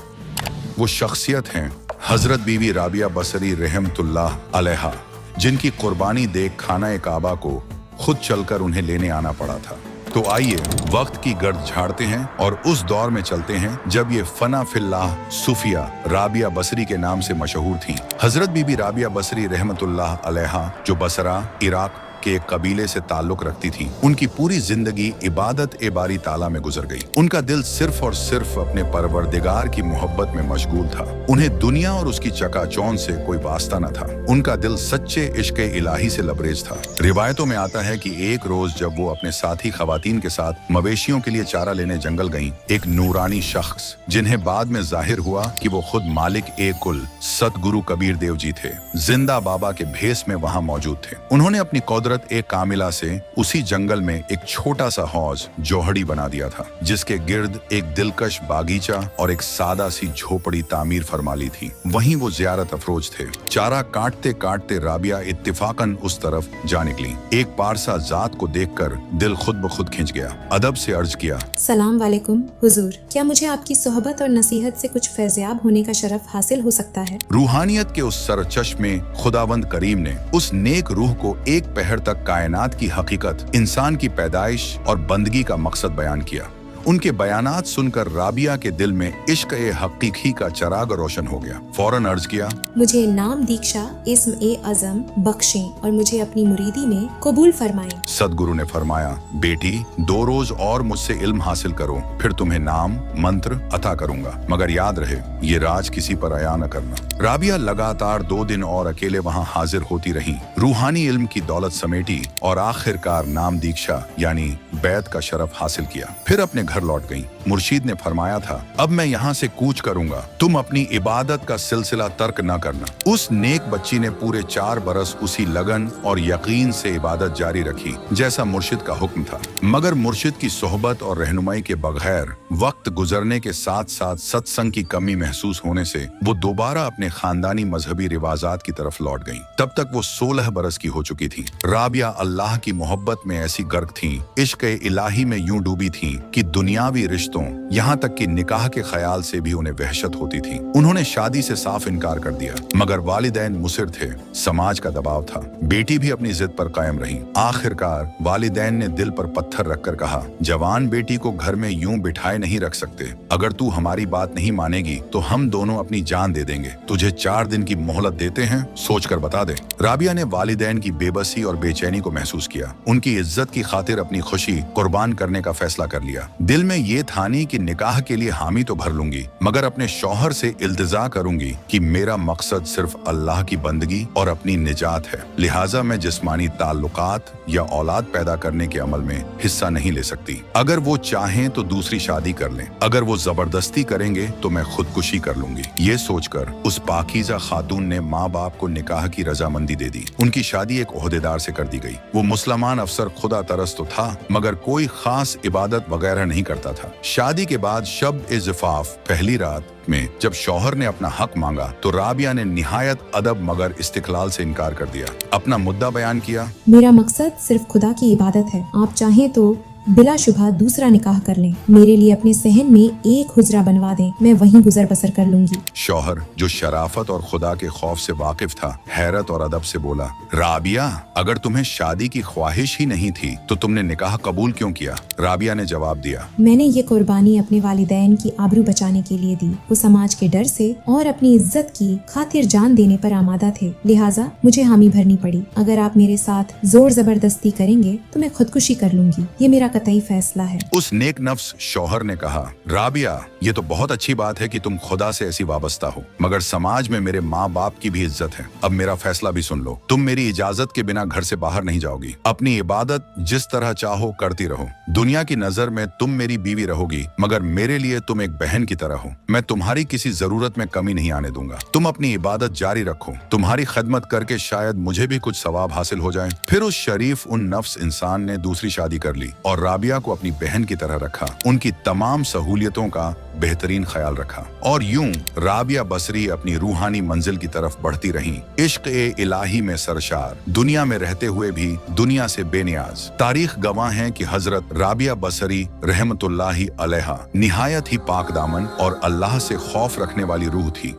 वो शख्सियत हैं हजरत बीवी राबिया बसरी रहमतुल्लाह अलैहा, जिनकी कुर्बानी देख खाना काबा को खुद चलकर उन्हें लेने आना पड़ा था। तो आइए वक्त की गर्द झाड़ते हैं और उस दौर में चलते हैं जब ये फना फिल्लाह सूफिया राबिया बसरी के नाम से मशहूर थीं। हजरत बीबी राबिया बसरी रहमतुल्लाह अलैहा, जो बसरा इराक के एक कबीले से ताल्लुक रखती थी, उनकी पूरी जिंदगी इबादत ए बारी ताला में गुजर गई। उनका दिल सिर्फ और सिर्फ अपने परवरदिगार की मोहब्बत में मशगूल था। उन्हें दुनिया और उसकी चकाचौंध से कोई वास्ता न था। उनका दिल सच्चे इश्क इलाही से लबरेज था। रिवायतों में आता है कि एक रोज जब वो अपने साथी खवातीन के साथ मवेशियों के लिए चारा लेने जंगल गईं, एक नूरानी शख्स, जिन्हें बाद में जाहिर हुआ कि वो खुद मालिक ए कुल सतगुरु कबीर देव जी थे, जिंदा बाबा के भेस में वहां मौजूद थे। उन्होंने अपनी कुदरत एक कामिला से उसी जंगल में एक छोटा सा हौज जोहड़ी बना दिया था, जिसके गिर्द एक दिलकश बागीचा और एक सादा सी झोपड़ी तामीर फरमा ली थी। वहीं वो जियारत अफरोज थे। चारा काटते काटते राबिया इत्तिफाकन उस तरफ जा निकली। एक पारसा जात को देखकर दिल खुद ब खुद खिंच गया। अदब से अर्ज किया, सलाम वालेकुम हुजूर, क्या मुझे आपकी सोहबत और नसीहत से कुछ फैज़याब होने का शरफ हासिल हो सकता है? रूहानियत के उस सरचश्मे में खुदावंद करीम ने उस नेक रूह को एक पहर तक कायनात की हकीकत, इंसान की पैदाइश और बंदगी का मकसद बयान किया। उनके बयानात सुनकर राबिया के दिल में इश्क ए हकीकी का चराग रोशन हो गया। फौरन अर्ज किया, मुझे नाम दीक्षा इस्म ए अज़म बख्शें और मुझे अपनी मुरीदी में कबूल फरमाएं। सदगुरु ने फरमाया, बेटी 2 रोज और मुझसे इल्म हासिल करो, फिर तुम्हें नाम मंत्र अता करूंगा, मगर याद रहे ये राज किसी पर अया न करना। राबिया लगातार 2 दिन और अकेले वहाँ हाजिर होती रही, रूहानी इल्म की दौलत समेटी और आखिरकार नाम दीक्षा यानी बैत का शरफ हासिल किया। फिर अपने घर लौट गईं। मुर्शीद ने फरमाया था, अब मैं यहाँ से कूच करूंगा, तुम अपनी इबादत का सिलसिला तर्क न करना। उस नेक बच्ची ने पूरे 4 बरस उसी लगन और यकीन से इबादत जारी रखी जैसा मुर्शिद का हुक्म था। मगर मुर्शिद की सोहबत और रहनुमाई के बगैर वक्त गुजरने के साथ साथ सत्संग की कमी महसूस होने से वो दोबारा अपने खानदानी मजहबी रिवाजात की तरफ लौट गईं। तब तक वो 16 बरस की हो चुकी थी। राबिया अल्लाह की मोहब्बत में ऐसी गर्क थीं, इश्क इलाही में यूं डूबी थीं कि दुनियावी रिश्तों, यहाँ तक कि निकाह के ख्याल से भी उन्हें वहशत होती थी। उन्होंने शादी से साफ इनकार कर दिया, मगर वालिदैन मुसिर थे, समाज का दबाव था। बेटी भी अपनी जिद पर कायम रही। आखिरकार वालिदैन ने दिल पर पत्थर रखकर कहा, जवान बेटी को घर में यूं बिठाए नहीं रख सकते, अगर तू हमारी बात नहीं मानेगी तो हम दोनों अपनी जान दे देंगे। तुझे 4 दिन की मोहलत देते हैं, सोच कर बता दे। राबिया ने वालिदैन की बेबसी और बेचैनी को महसूस किया। उनकी इज्जत की खातिर अपनी खुशी कुर्बान करने का फैसला कर लिया। दिल में ये ठानी कि निकाह के लिए हामी तो भर लूंगी, मगर अपने शौहर से इल्तिजा करूंगी कि मेरा मकसद सिर्फ अल्लाह की बंदगी और अपनी निजात है, लिहाजा मैं जिस्मानी ताल्लुकात या औलाद पैदा करने के अमल में हिस्सा नहीं ले सकती। अगर वो चाहें तो दूसरी शादी कर लें, अगर वो जबरदस्ती करेंगे तो मैं खुदकुशी कर लूंगी। ये सोचकर उस पाकीज़ा खातून ने माँ बाप को निकाह की रजामंदी दे दी। उनकी शादी एक ओहदेदार से कर दी गई। वो मुसलमान अफसर खुदा तरस तो था, मगर कोई खास इबादत वगैरह नहीं करता था। शादी के बाद शब ए ज़िफ़ाफ़ पहली रात में जब शौहर ने अपना हक मांगा तो राबिया ने निहायत अदब मगर इस्तिक़लाल से इनकार कर दिया। अपना मुद्दा बयान किया। मेरा मकसद सिर्फ खुदा की इबादत है। आप चाहें तो बिला शुबा दूसरा निकाह कर लें। मेरे लिए अपने सहन में एक हुजरा बनवा दें, मैं वहीं गुजर बसर कर लूंगी। शौहर जो शराफत और खुदा के खौफ से वाकिफ था, हैरत और अदब से बोला, राबिया, अगर तुम्हें शादी की ख्वाहिश ही नहीं थी तो तुमने निकाह कबूल क्यों किया? राबिया ने जवाब दिया, मैंने ये कुर्बानी अपने वालिदैन की आबरू बचाने के लिए दी। वो समाज के डर से और अपनी इज्जत की खातिर जान देने पर आमादा थे, लिहाजा मुझे हामी भरनी पड़ी। अगर आप मेरे साथ जोर जबरदस्ती करेंगे तो मैं खुदकुशी कर लूंगी। ये मेरा कतई फैसला है। उस नेक नफ्स शौहर ने कहा, राबिया, ये तो बहुत अच्छी बात है कि तुम खुदा से ऐसी वाबस्ता हो, मगर समाज में मेरे माँ बाप की भी इज्जत है। अब मेरा फैसला भी सुन लो। तुम मेरी इजाजत के बिना घर से बाहर नहीं जाओगी। अपनी इबादत जिस तरह चाहो करती रहो। दुनिया की नजर में तुम मेरी बीवी रहोगी, मगर मेरे लिए तुम एक बहन की तरह हो। मैं तुम्हारी किसी जरूरत में कमी नहीं आने दूंगा। तुम अपनी इबादत जारी रखो। तुम्हारी खदमत करके शायद मुझे भी कुछ सवाब हासिल हो जाए। फिर उस शरीफ उन नफ्स इंसान ने दूसरी शादी कर ली और राबिया को अपनी बहन की तरह रखा। उनकी तमाम सहूलियतों का बेहतरीन ख्याल रखा और यूं राबिया बसरी अपनी रूहानी मंजिल की तरफ बढ़ती रहीं, इश्क ए इलाही में सरशार, दुनिया में रहते हुए भी दुनिया से बेनियाज। तारीख गवाह है कि हजरत राबिया बसरी रहमतुल्लाहि अलैहा निहायत ही पाक दामन और अल्लाह से खौफ रखने वाली रूह थी।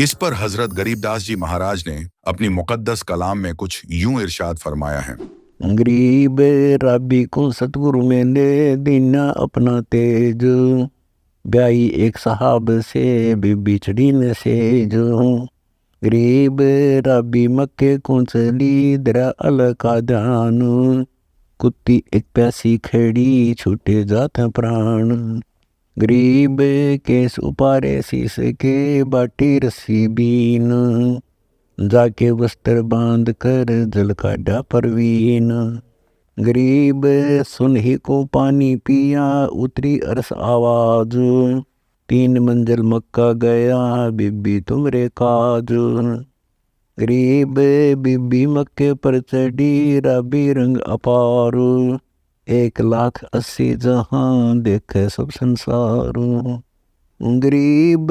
इस पर हजरत गरीबदास जी महाराज ने अपनी मुकद्दस कलाम में कुछ यूं इरशाद फरमाया है, गरीब रबी को सतगुरु में दे दीना अपना तेज, ब्याई एक साहब से बीबी चढ़ी न सेज। गरीब रबी मक्के को चली दरा अल का ध्यान, कुत्ती एक प्यासी खड़ी छूटे जाता प्राण। गरीब केस उपारे शीश के बाटी रस्सी बीन, जाके वस्त्र बांध कर जल काटा परवीन। गरीब सुन ही को पानी पिया उतरी अरस आवाज, 3 मंजिल मक्का गया बीबी तुमरे काज। गरीब बीबी मक्के पर चढ़ी रबी रंग अपार, 1,80,000 जहां देखे सब संसार। गरीब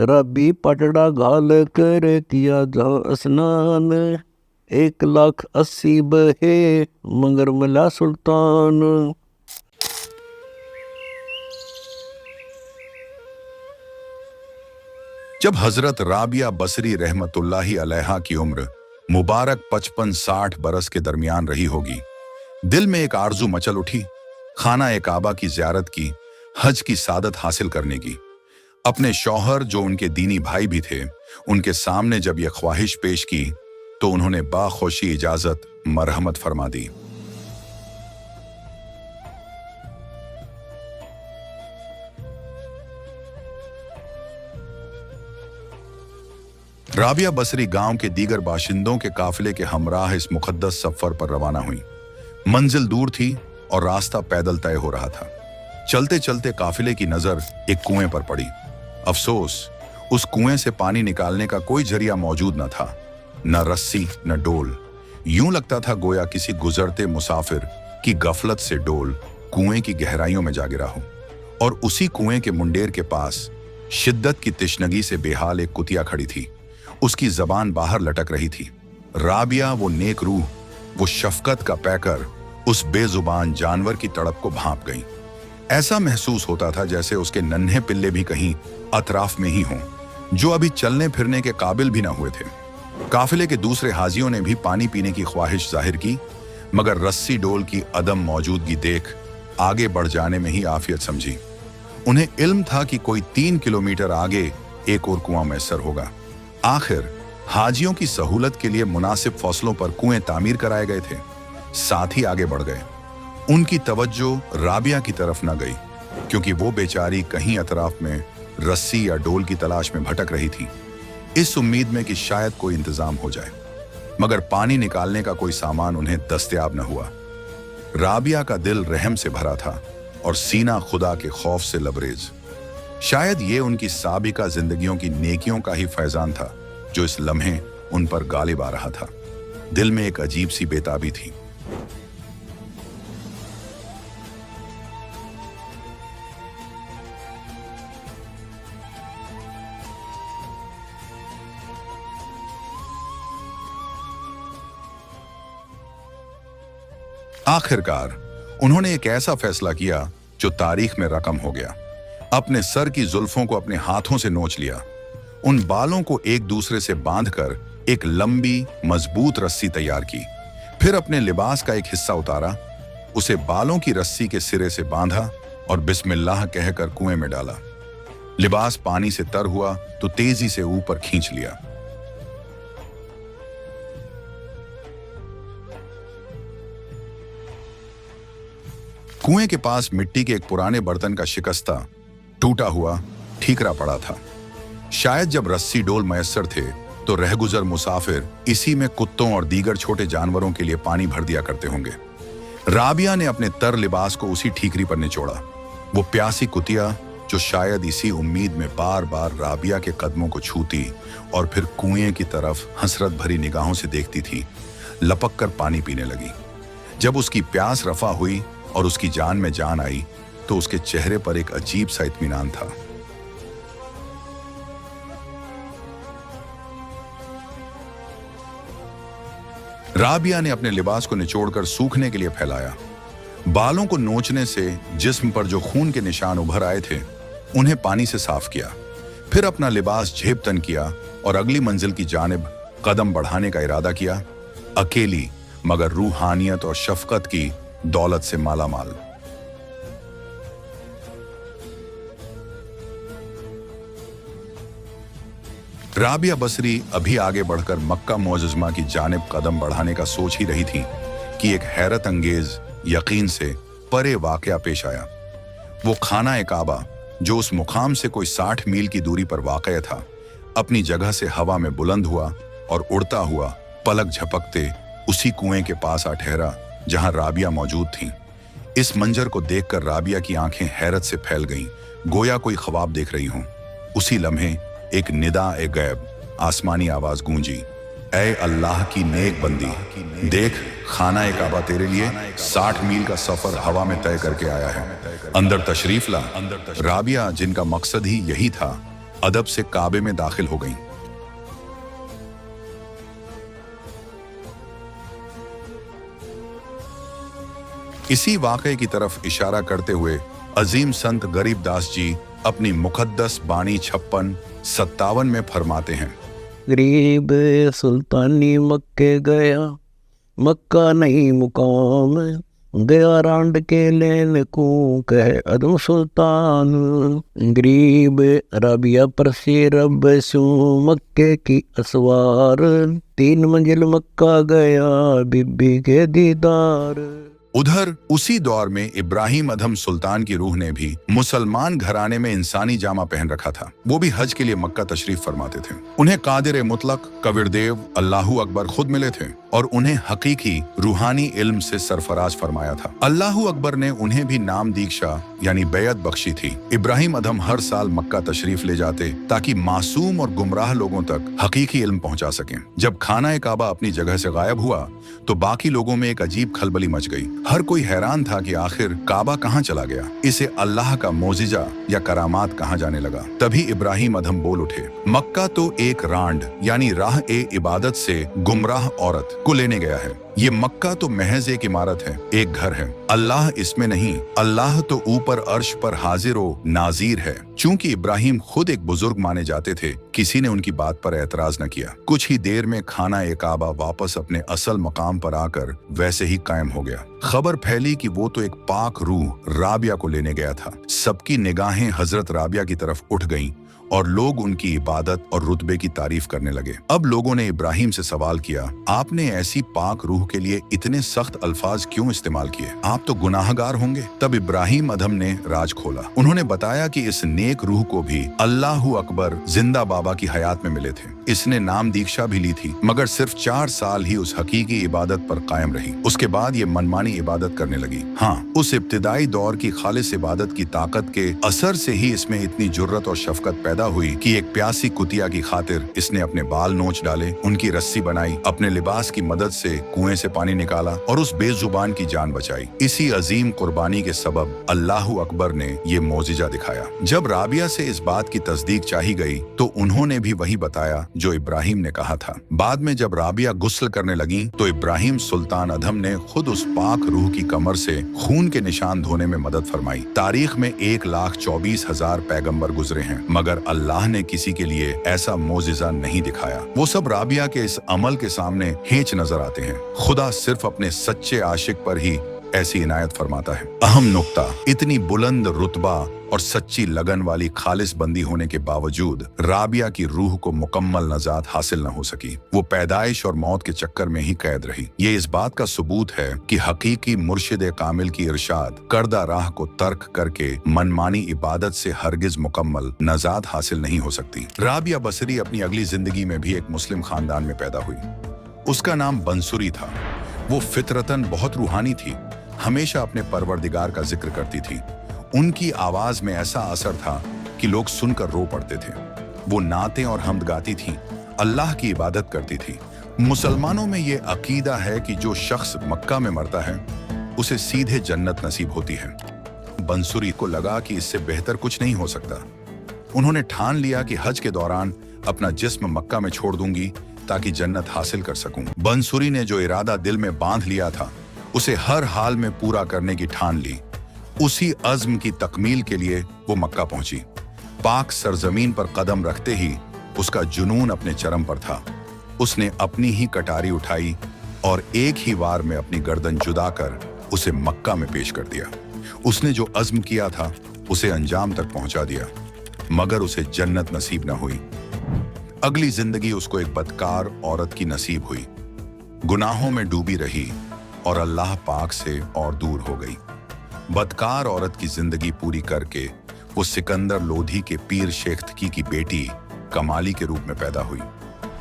रबी पटड़ा घाल कर किया जा स्नान, 1,80,000 बहे मगर मला सुल्तान। जब हजरत राबिया बसरी रहमतुल्लाहि अलैहा की उम्र मुबारक 55-60 बरस के दरमियान रही होगी, दिल में एक आरजू मचल उठी, खाना ए काबा की ज़ियारत की, हज की सादत हासिल करने की। अपने शौहर जो उनके दीनी भाई भी थे, उनके सामने जब यह ख्वाहिश पेश की तो उन्होंने बाखुशी इजाजत मरहमत फरमा दी। राबिया बसरी गांव के दीगर बाशिंदों के काफिले के हमराह इस मुकद्दस सफर पर रवाना हुई। मंजिल दूर थी और रास्ता पैदल तय हो रहा था। चलते चलते काफिले की नजर एक कुएं पर पड़ी। अफसोस, उस कुएं से पानी निकालने का कोई जरिया मौजूद न था, न रस्सी न डोल। यूं लगता था गोया किसी गुजरते मुसाफिर की गफलत से डोल कुएं की गहराइयों में जा गिरा हो। और उसी कुएं के मुंडेर के पास शिद्दत की तिश्नगी से बेहाल एक कुतिया खड़ी थी। उसकी जबान बाहर लटक रही थी। राबिया, वो नेक रूह, वो शफकत का पैकर, उस बेजुबान जानवर की तड़प को भांप गई। ऐसा महसूस होता था जैसे उसके नन्हे पिल्ले भी कहीं अतराफ में ही हों, जो अभी चलने फिरने के काबिल भी न हुए थे। काफिले के दूसरे हाजियों ने भी पानी पीने की ख्वाहिश जाहिर की, मगर रस्सी डोल की अदम मौजूदगी देख आगे बढ़ जाने में ही आफियत समझी। उन्हें इल्म था कि कोई 3 किलोमीटर आगे एक और कुआं मैसर होगा। आखिर हाजियों की सहूलत के लिए मुनासिब फौसलों पर कुएं तामीर कराए गए थे। साथ ही आगे बढ़ गए। उनकी तवज्जो राबिया की तरफ न गई, क्योंकि वो बेचारी कहीं अतराफ में रस्सी या डोल की तलाश में भटक रही थी, इस उम्मीद में कि शायद कोई इंतजाम हो जाए। मगर पानी निकालने का कोई सामान उन्हें दस्तयाब न हुआ। राबिया का दिल रहम से भरा था और सीना खुदा के खौफ से लबरेज। शायद ये उनकी साबिका जिंदगियों की नेकियों का ही फैजान था जो इस लम्हे उन पर गालिब आ रहा था। दिल में एक अजीब सी बेताबी थी। आखिरकार उन्होंने एक ऐसा फैसला किया जो तारीख में रकम हो गया। अपने सर की जुल्फों को अपने हाथों से नोच लिया, उन बालों को एक दूसरे से बांधकर एक लंबी मजबूत रस्सी तैयार की। फिर अपने लिबास का एक हिस्सा उतारा, उसे बालों की रस्सी के सिरे से बांधा और बिस्मिल्लाह कहकर कुएं में डाला। लिबास पानी से तर हुआ तो तेजी से ऊपर खींच लिया। कुएं के पास मिट्टी के एक पुराने बर्तन का शिकस्ता टूटा हुआ ठीकरा पड़ा था। शायद जब रस्सी डोल मयस्सर थे तो रहगुजर मुसाफिर इसी में कुत्तों और दीगर छोटे जानवरों के लिए पानी भर दिया करते होंगे। राबिया ने अपने तर लिबास को उसी ठीकरी पर निचोड़ा। वो प्यासी कुतिया जो शायद इसी उम्मीद में बार बार राबिया के कदमों को छूती और फिर कुएं की तरफ हसरत भरी निगाहों से देखती थी, लपक कर पानी पीने लगी। जब उसकी प्यास रफा हुई और उसकी जान में जान आई तो उसके चेहरे पर एक अजीब सा इत्मीनान था। राबिया ने अपने लिबास को निचोड़कर सूखने के लिए फैलाया। बालों को नोचने से जिस्म पर जो खून के निशान उभर आए थे उन्हें पानी से साफ किया। फिर अपना लिबास झेप तन किया और अगली मंजिल की जानिब कदम बढ़ाने का इरादा किया, अकेली मगर रूहानियत और शफकत की दौलत से मालामाल। राबिया बसरी अभी आगे बढ़कर मक्का मुअज्जमा की जानिब कदम बढ़ाने का सोच ही रही थी कि एक हैरत अंगेज यकीन से परे वाकया पेश आया। वो खाना काबा जो उस मुकाम से कोई 60 मील की दूरी पर वाक़या था, अपनी जगह से हवा में बुलंद हुआ और उड़ता हुआ पलक झपकते उसी कुएं के पास आ ठहरा जहां राबिया मौजूद थी। इस मंजर को देखकर राबिया की आंखें हैरत से फैल गईं, गोया कोई ख्वाब देख रही हों। उसी लम्हे एक निदा ए गैब आसमानी आवाज गूंजी, ऐ अल्लाह की नेक बंदी, देख खाना ए काबा तेरे लिए 60 मील का सफर हवा में तय करके आया है, अंदर तशरीफ ला। राबिया, जिनका मकसद ही यही था, अदब से काबे में दाखिल हो गईं। इसी वाक़े की तरफ इशारा करते हुए अजीम संत गरीब दास जी अपनी मुकद्दस बानी 56-57 में फरमाते हैं, गरीब सुल्तानी मक्के गया, मक्का नहीं मुकाम, गया रांड के लेन को कह अदम सुल्तान। गरीब राबिया पर से रब सू मक्के की असवार, 3 मंजिल मक्का गया बीबी के दीदार। उधर उसी दौर में इब्राहिम अधम सुल्तान की रूह ने भी मुसलमान घराने में इंसानी जामा पहन रखा था। वो भी हज के लिए मक्का तशरीफ फरमाते थे। उन्हें कादिर मुतलक कबीरदेव अल्लाहू अकबर खुद मिले थे और उन्हें हकीकी रूहानी इल्म से सरफराज फरमाया था। अल्लाहू अकबर ने उन्हें भी नाम दीक्षा यानी बैयत बख्शी थी। इब्राहिम अधम हर साल मक्का तशरीफ ले जाते ताकि मासूम और गुमराह लोगों तक हकीकी इल्म पहुंचा सकें। जब खाना काबा अपनी जगह से गायब हुआ तो बाकी लोगों में एक अजीब खलबली मच गई। हर कोई हैरान था कि आखिर काबा कहाँ चला गया, इसे अल्लाह का मोजिजा या करामात कहाँ जाने लगा। तभी इब्राहिम अधम बोल उठे, मक्का तो एक रांड यानी राह ए इबादत से गुमराह औरत को लेने गया है। ये मक्का तो महज एक इमारत है, एक घर है। अल्लाह इसमें नहीं, अल्लाह तो ऊपर अर्श पर हाजिर व नाजीर है। चूंकि इब्राहिम खुद एक बुजुर्ग माने जाते थे, किसी ने उनकी बात पर एतराज न किया। कुछ ही देर में खाना काबा वापस अपने असल मकाम पर आकर वैसे ही कायम हो गया। खबर फैली कि वो तो एक पाक रूह राबिया को लेने गया था। सबकी निगाहें हजरत राबिया की तरफ उठ गईं और लोग उनकी इबादत और रुतबे की तारीफ करने लगे। अब लोगों ने इब्राहिम से सवाल किया, आपने ऐसी पाक रूह के लिए इतने सख्त अल्फाज क्यों इस्तेमाल किए? आप तो गुनाहगार होंगे। तब इब्राहिम अधम ने राज खोला। उन्होंने बताया कि इस नेक रूह को भी अल्लाहू अकबर जिंदा बाबा की हयात में मिले थे। इसने नाम दीक्षा भी ली थी, मगर सिर्फ 4 साल ही उस हकीकी इबादत पर कायम रही। उसके बाद ये मनमानी इबादत करने लगी। हाँ, उस इब्तिदाई दौर की खालिस इबादत की ताकत के असर से ही इसमें इतनी जुर्रत और शफकत पैदा हुई कि एक प्यासी कुतिया की खातिर इसने अपने बाल नोच डाले, उनकी रस्सी बनाई, अपने लिबास की मदद से कुएं से पानी निकाला और उस बेजुबान की जान बचाई। इसी अजीम कुर्बानी के सबब अल्लाहू अकबर ने ये मोजिजा दिखाया। जब राबिया से इस बात की तस्दीक चाही गई तो उन्होंने भी वही बताया जो इब्राहिम ने कहा था। बाद में जब राबिया गुस्ल करने लगी तो इब्राहिम सुल्तान अधम ने खुद उस पाक रूह की कमर से खून के निशान धोने में मदद फरमाई। तारीख में 1,24,000 पैगंबर गुजरे हैं, मगर अल्लाह ने किसी के लिए ऐसा मोजिजा नहीं दिखाया। वो सब राबिया के इस अमल के सामने हेंच नजर आते हैं। खुदा सिर्फ अपने सच्चे आशिक पर ही ऐसी इनायत फरमाता है। अहम नुक्ता, इतनी बुलंद रुतबा और सच्ची लगन वाली खालिस बंदी होने के बावजूद राबिया की रूह को मुकम्मल नजात हासिल न हो सकी। वो पैदाइश और मौत के चक्कर में ही कैद रही। ये इस बात का सबूत है कि हकीकी मुर्शिद कामिल की इरशाद करदा राह को तर्क करके मनमानी इबादत से हरगिज मुकम्मल नजात हासिल नहीं हो सकती। राबिया बसरी अपनी अगली जिंदगी में भी एक मुस्लिम खानदान में पैदा हुई। उसका नाम बंसुरी था। वो फितरतन बहुत रूहानी थी, हमेशा अपने परवरदिगार का जिक्र करती थी। उनकी आवाज में ऐसा असर था कि लोग सुनकर रो पड़ते थे। वो नाते और हमद गाती थी, अल्लाह की इबादत करती थी। मुसलमानों में ये अकीदा है कि जो शख्स मक्का में मरता है उसे सीधे जन्नत नसीब होती है। बंसुरी को लगा कि इससे बेहतर कुछ नहीं हो सकता। उन्होंने ठान लिया कि हज के दौरान अपना जिस्म मक्का में छोड़ दूंगी ताकि जन्नत हासिल कर सकूं। बंसुरी ने जो इरादा दिल में बांध लिया था उसे हर हाल में पूरा करने की ठान ली। उसी अज़्म की तकमील के लिए वो मक्का पहुंची। पाक सरजमीन पर कदम रखते ही उसका जुनून अपने चरम पर था। उसने अपनी ही कटारी उठाई और एक ही वार में अपनी गर्दन जुदा कर उसे मक्का में पेश कर दिया। उसने जो अज़्म किया था उसे अंजाम तक पहुंचा दिया, मगर उसे जन्नत नसीब न हुई। अगली जिंदगी उसको एक बदकार औरत की नसीब हुई। गुनाहों में डूबी रही और अल्लाह पाक से और दूर हो गई। बदकार औरत की जिंदगी पूरी करके वो सिकंदर लोधी के पीर शेख तकी की बेटी कमाली के रूप में पैदा हुई।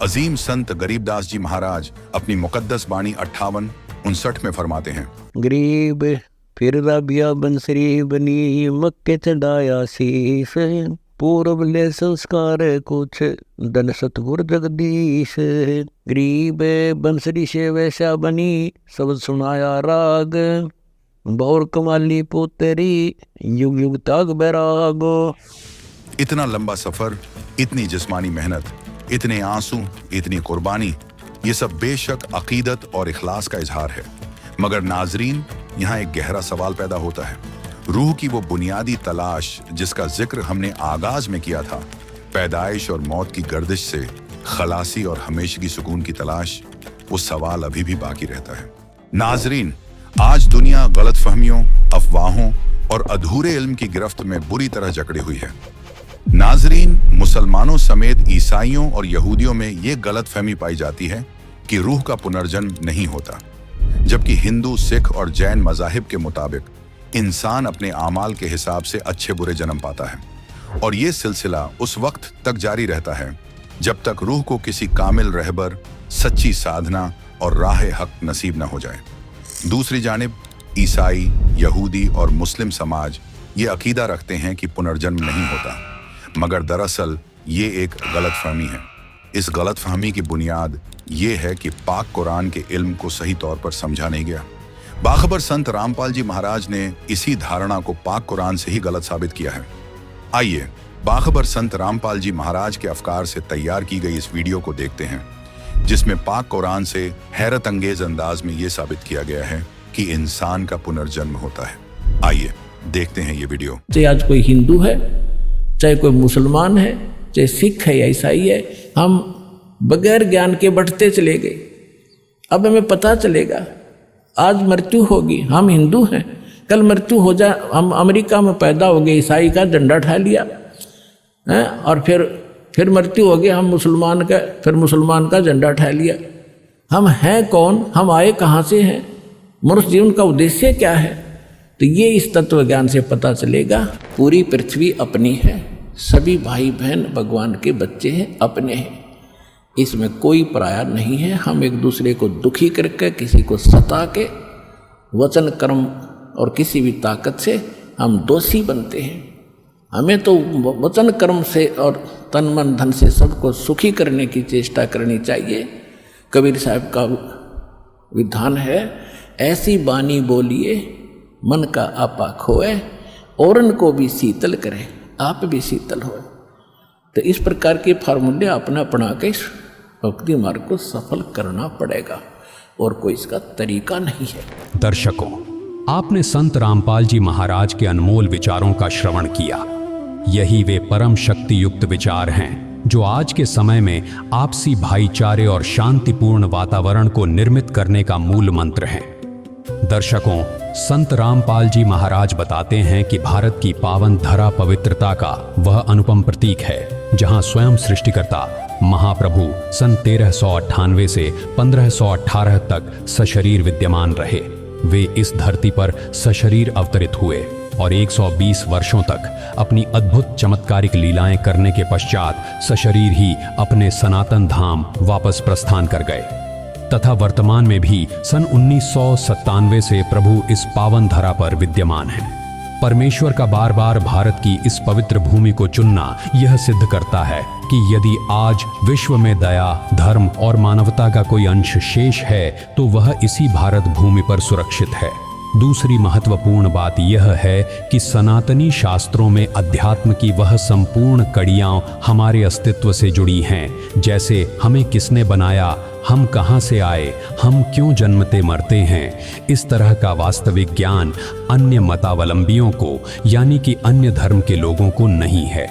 अजीम संत गरीबदास जी महाराज अपनी मुकद्दस बाणी 58-59 में फरमाते हैं, गरीब फिर राबिया बंसरी बनी, मक्के चढ़ाया शीश, पूर्व ले संस्कार कुछ धन सतगुर जगदीश। गरीब बंसरी से वैसा बनी, सब सुनाया राग, बौर कमाली पोतेरी युग युग तक बैरागो। इतना लंबा सफर, इतनी जिस्मानी मेहनत, इतने आंसू, इतनी कुर्बानी, ये सब बेशक अकीदत और इखलास का इजहार है। मगर नाजरीन, यहाँ एक गहरा सवाल पैदा होता है। रूह की वो बुनियादी तलाश जिसका जिक्र हमने आगाज में किया था, पैदाइश और मौत की गर्दिश से खलासी और हमेशगी सुकून की तलाश, वो सवाल अभी भी बाकी रहता है। नाजरीन, आज दुनिया गलत फहमियों, अफवाहों और अधूरे इल्म की गिरफ्त में बुरी तरह जकड़ी हुई है। नाजरीन, मुसलमानों समेत ईसाइयों और यहूदियों में ये गलत फहमी पाई जाती है कि रूह का पुनर्जन्म नहीं होता, जबकि हिंदू, सिख और जैन मजाहिब के मुताबिक इंसान अपने आमाल के हिसाब से अच्छे बुरे जन्म पाता है, और ये सिलसिला उस वक्त तक जारी रहता है जब तक रूह को किसी कामिल रहबर, सच्ची साधना और राह हक नसीब न हो जाए। दूसरी जानिब ईसाई, यहूदी और मुस्लिम समाज ये अकीदा रखते हैं कि पुनर्जन्म नहीं होता, मगर दरअसल ये एक गलतफहमी है। इस गलतफहमी की बुनियाद ये है कि पाक कुरान के इल्म को सही तौर पर समझा नहीं गया। बाखबर संत रामपाल जी महाराज ने इसी धारणा को पाक कुरान से ही गलत साबित किया है। आइए बाखबर संत रामपाल जी महाराज के अफकार से तैयार की गई इस वीडियो को देखते हैं, जिसमें पाक कुरान से हैरत अंगेज अंदाज में ये साबित किया गया है कि इंसान का पुनर्जन्म होता है। आइए देखते हैं ये वीडियो। चाहे आज कोई हिंदू है, चाहे कोई मुसलमान है, चाहे सिख है या ईसाई है, हम बगैर ज्ञान के बढ़ते चले गए। अब हमें पता चलेगा आज मृत्यु होगी, हम हिंदू हैं, कल मृत्यु हो जा, हम अमेरिका में पैदा हो गए, ईसाई का झंडा उठा लिया है, और फिर मृत्यु हो गई, हम मुसलमान का, फिर मुसलमान का झंडा उठा लिया। हम हैं कौन, हम आए कहाँ से हैं, मनुष्य जीवन का उद्देश्य क्या है, तो ये इस तत्व ज्ञान से पता चलेगा। पूरी पृथ्वी अपनी है, सभी भाई बहन भगवान के बच्चे हैं, अपने हैं, इसमें कोई पराया नहीं है। हम एक दूसरे को दुखी करके, किसी को सता के, वचन कर्म और किसी भी ताकत से हम दोषी बनते हैं। हमें तो वचन कर्म से और तन मन धन से सबको सुखी करने की चेष्टा करनी चाहिए। कबीर साहब का विधान है, ऐसी बानी बोलिए मन का आपा खोए, औरन को भी शीतल करे, आप भी शीतल होए। तो इस प्रकार के फार्मूले अपना अपना के इस भक्ति मार्ग को सफल करना पड़ेगा और कोई इसका तरीका नहीं है। दर्शकों, आपने संत रामपाल जी महाराज के अनमोल विचारों का श्रवण किया। यही वे परम शक्ति युक्त विचार हैं जो आज के समय में आपसी भाईचारे और शांतिपूर्ण वातावरण को निर्मित करने का मूल मंत्र है। दर्शकों, संत रामपाल जी महाराज बताते हैं कि भारत की पावन धरा पवित्रता का वह अनुपम प्रतीक है जहां स्वयं सृष्टिकर्ता महाप्रभु सन 1398 से 1518 तक सशरीर विद्यमान रहे। वे इस धरती पर सशरीर अवतरित हुए और 120 वर्षों तक अपनी अद्भुत चमत्कारिक लीलाएं करने के पश्चात सशरीर ही अपने सनातन धाम वापस प्रस्थान कर गए तथा वर्तमान में भी सन 1997 से प्रभु इस पावन धरा पर विद्यमान हैं। परमेश्वर का बार बार भारत की इस पवित्र भूमि को चुनना यह सिद्ध करता है कि यदि आज विश्व में दया, धर्म और मानवता का कोई अंश शेष है तो वह इसी भारत भूमि पर सुरक्षित है। दूसरी महत्वपूर्ण बात यह है कि सनातनी शास्त्रों में अध्यात्म की वह संपूर्ण कड़ियां हमारे अस्तित्व से जुड़ी हैं, जैसे हमें किसने बनाया, हम कहाँ से आए, हम क्यों जन्मते मरते हैं। इस तरह का वास्तविक ज्ञान अन्य मतावलंबियों को यानी कि अन्य धर्म के लोगों को नहीं है।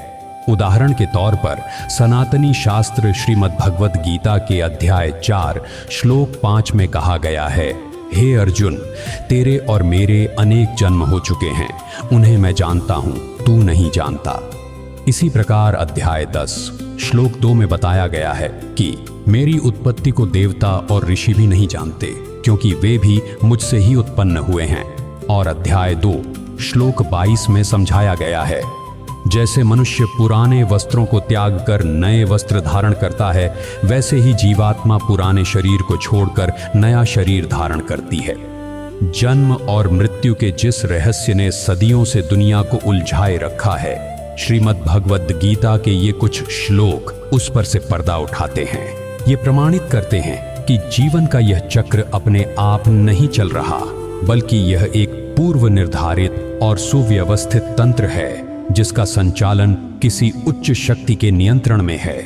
उदाहरण के तौर पर सनातनी शास्त्र श्रीमद् भगवत गीता के अध्याय 4 श्लोक 5 में कहा गया है, हे अर्जुन, तेरे और मेरे अनेक जन्म हो चुके हैं, उन्हें मैं जानता हूं, तू नहीं जानता। इसी प्रकार अध्याय 10 श्लोक 2 में बताया गया है कि मेरी उत्पत्ति को देवता और ऋषि भी नहीं जानते, क्योंकि वे भी मुझसे ही उत्पन्न हुए हैं। और अध्याय 2 श्लोक 22 में समझाया गया है, जैसे मनुष्य पुराने वस्त्रों को त्याग कर नए वस्त्र धारण करता है, वैसे ही जीवात्मा पुराने शरीर को छोड़कर नया शरीर धारण करती है। जन्म और मृत्यु के जिस रहस्य ने सदियों से दुनिया को उलझाए रखा है, श्रीमद् भगवत गीता के ये कुछ श्लोक उस पर से पर्दा उठाते हैं। ये प्रमाणित करते हैं कि जीवन का यह चक्र अपने आप नहीं चल रहा, बल्कि यह एक पूर्व निर्धारित और सुव्यवस्थित तंत्र है जिसका संचालन किसी उच्च शक्ति के नियंत्रण में है।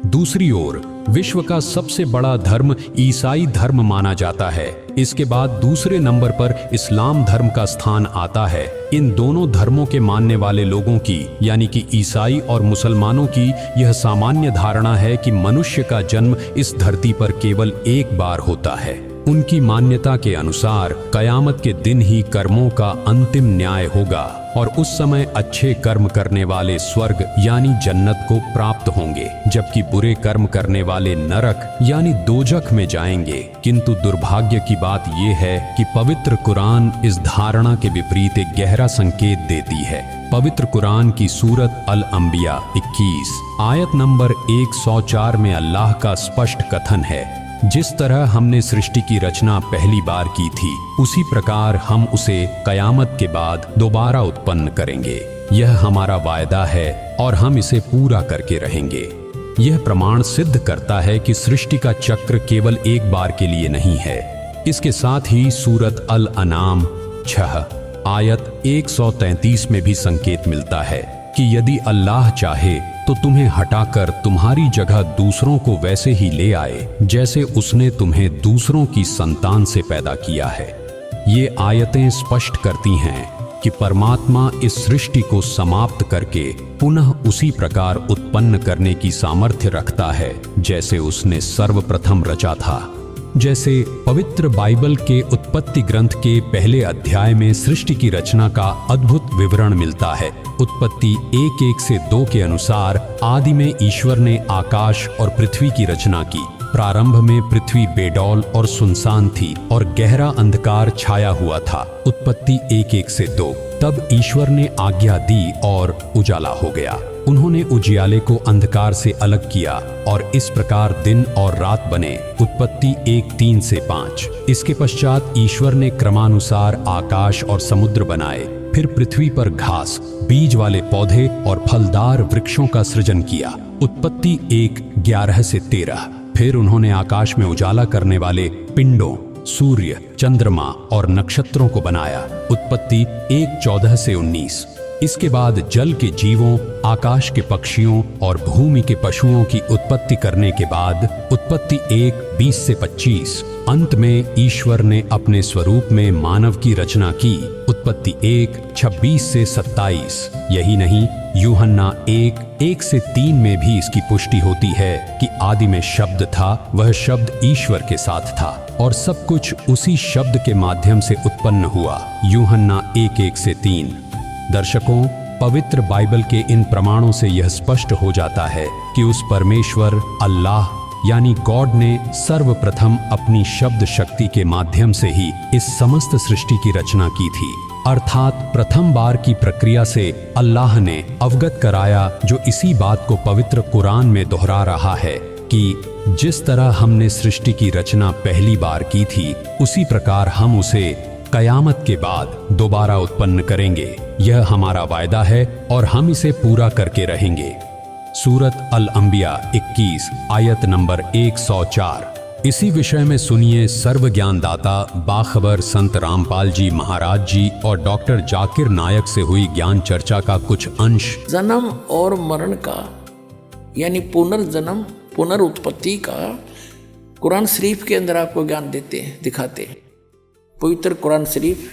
दूसरी ओर विश्व का सबसे बड़ा धर्म ईसाई धर्म माना जाता है। इसके बाद दूसरे नंबर पर इस्लाम धर्म का स्थान आता है। इन दोनों धर्मों के मानने वाले लोगों की यानी कि ईसाई और मुसलमानों की यह सामान्य धारणा है कि मनुष्य का जन्म इस धरती पर केवल एक बार होता है। उनकी मान्यता के अनुसार कयामत के दिन ही कर्मों का अंतिम न्याय होगा और उस समय अच्छे कर्म करने वाले स्वर्ग यानी जन्नत को प्राप्त होंगे, जबकि बुरे कर्म करने वाले नरक यानी दोजख में जाएंगे। किंतु दुर्भाग्य की बात यह है कि पवित्र कुरान इस धारणा के विपरीत एक गहरा संकेत देती है। पवित्र कुरान की सूरत अल अंबिया 21 आयत नंबर 104 में अल्लाह का स्पष्ट कथन है, जिस तरह हमने सृष्टि की रचना पहली बार की थी, उसी प्रकार हम उसे कयामत के बाद दोबारा उत्पन्न करेंगे। यह हमारा वायदा है और हम इसे पूरा करके रहेंगे। यह प्रमाण सिद्ध करता है कि सृष्टि का चक्र केवल एक बार के लिए नहीं है। इसके साथ ही सूरत अल अनाम 6 आयत 133 में भी संकेत मिलता है कि यदि अल्लाह चाहे तो तुम्हें हटाकर तुम्हारी जगह दूसरों को वैसे ही ले आए जैसे उसने तुम्हें दूसरों की संतान से पैदा किया है। ये आयतें स्पष्ट करती हैं कि परमात्मा इस सृष्टि को समाप्त करके पुनः उसी प्रकार उत्पन्न करने की सामर्थ्य रखता है जैसे उसने सर्वप्रथम रचा था। जैसे पवित्र बाइबल के उत्पत्ति ग्रंथ के पहले अध्याय में सृष्टि की रचना का अद्भुत विवरण मिलता है। उत्पत्ति 1:1 से 2 के अनुसार आदि में ईश्वर ने आकाश और पृथ्वी की रचना की। प्रारंभ में पृथ्वी बेडौल और सुनसान थी और गहरा अंधकार छाया हुआ था। उत्पत्ति 1:1 से 2। तब ईश्वर ने आज्ञा दी और उजाला हो गया। उन्होंने उजियाले को अंधकार से अलग किया और इस प्रकार दिन और रात बने। उत्पत्ति 1:3 से 5। इसके पश्चात ईश्वर ने क्रमानुसार आकाश और समुद्र बनाए, फिर पृथ्वी पर घास, बीज वाले पौधे और फलदार वृक्षों का सृजन किया। उत्पत्ति 1:11 से 13। फिर उन्होंने आकाश में उजाला करने वाले पिंडों, सूर्य, चंद्रमा और नक्षत्रों को बनाया। उत्पत्ति 1:14 से 19। इसके बाद जल के जीवों, आकाश के पक्षियों और भूमि के पशुओं की उत्पत्ति करने के बाद उत्पत्ति 1:20 से 25 अंत में ईश्वर ने अपने स्वरूप में मानव की रचना की। उत्पत्ति 1:26 से 27। यही नहीं, यूहन्ना 1:1 से 3 में भी इसकी पुष्टि होती है कि आदि में शब्द था, वह शब्द ईश्वर के साथ था और सब कुछ उसी शब्द के माध्यम से उत्पन्न हुआ। यूहन्ना 1:1 से 3। दर्शकों, पवित्र बाइबल के इन प्रमाणों से यह स्पष्ट हो जाता है कि उस परमेश्वर अल्लाह यानी गॉड ने सर्वप्रथम अपनी शब्द शक्ति के माध्यम से ही इस समस्त सृष्टि की रचना की थी। अर्थात प्रथम बार की प्रक्रिया से अल्लाह ने अवगत कराया, जो इसी बात को पवित्र कुरान में दोहरा रहा है कि जिस तरह हमने सृष्टि की रचना पहली बार की थी, उसी प्रकार हम उसे कयामत के बाद दोबारा उत्पन्न करेंगे। यह हमारा वायदा है और हम इसे पूरा करके रहेंगे। सूरत अल अंबिया 21 आयत नंबर 104। इसी विषय में सुनिए सर्व ज्ञानदाता बाखबर संत रामपाल जी महाराज जी और डॉक्टर जाकिर नायक से हुई ज्ञान चर्चा का कुछ अंश। जन्म और मरण का यानी पुनर्जन्म, पुनरुत्पत्ति का कुरान शरीफ के अंदर आपको ज्ञान देते हैं, दिखाते हैं। पवित्र कुरान शरीफ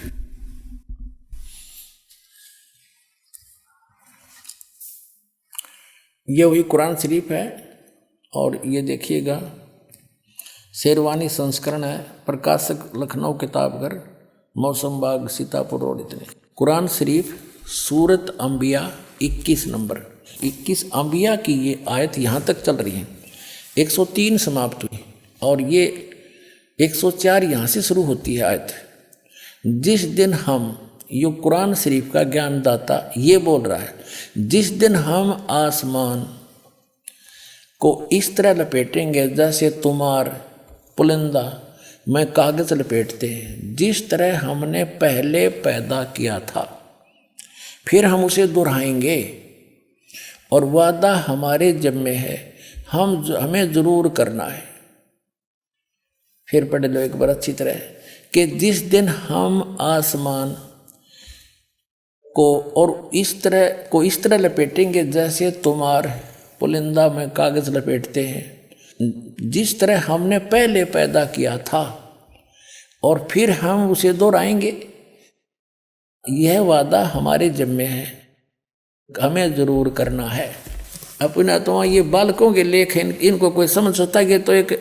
ये वही कुरान शरीफ है और ये देखिएगा शेरवानी संस्करण है, प्रकाशक लखनऊ किताबघर, मौसम बाग, सीतापुर रोड। इतने कुरान शरीफ सूरत अंबिया 21 नंबर 21 अंबिया की ये आयत यहाँ तक चल रही है। 103 समाप्त हुई और ये 104 यहाँ से शुरू होती है आयत। जिस दिन हम, ये कुरान शरीफ का ज्ञानदाता ये बोल रहा है, जिस दिन हम आसमान को इस तरह लपेटेंगे जैसे तुमार पुलिंदा में कागज लपेटते हैं, जिस तरह हमने पहले पैदा किया था, फिर हम उसे दोहराएंगे और वादा हमारे जिम्मे है, हमें जरूर करना है। फिर पढ़ लो एक बार अच्छी तरह कि जिस दिन हम आसमान को और इस तरह लपेटेंगे जैसे तुमार पुलिंदा में कागज लपेटते हैं, जिस तरह हमने पहले पैदा किया था और फिर हम उसे दोहराएंगे। यह वादा हमारे जिम्मे है, हमें जरूर करना है। अपना तो ये बालकों के लेख हैं, इनको कोई समझ सकता है कि तो एक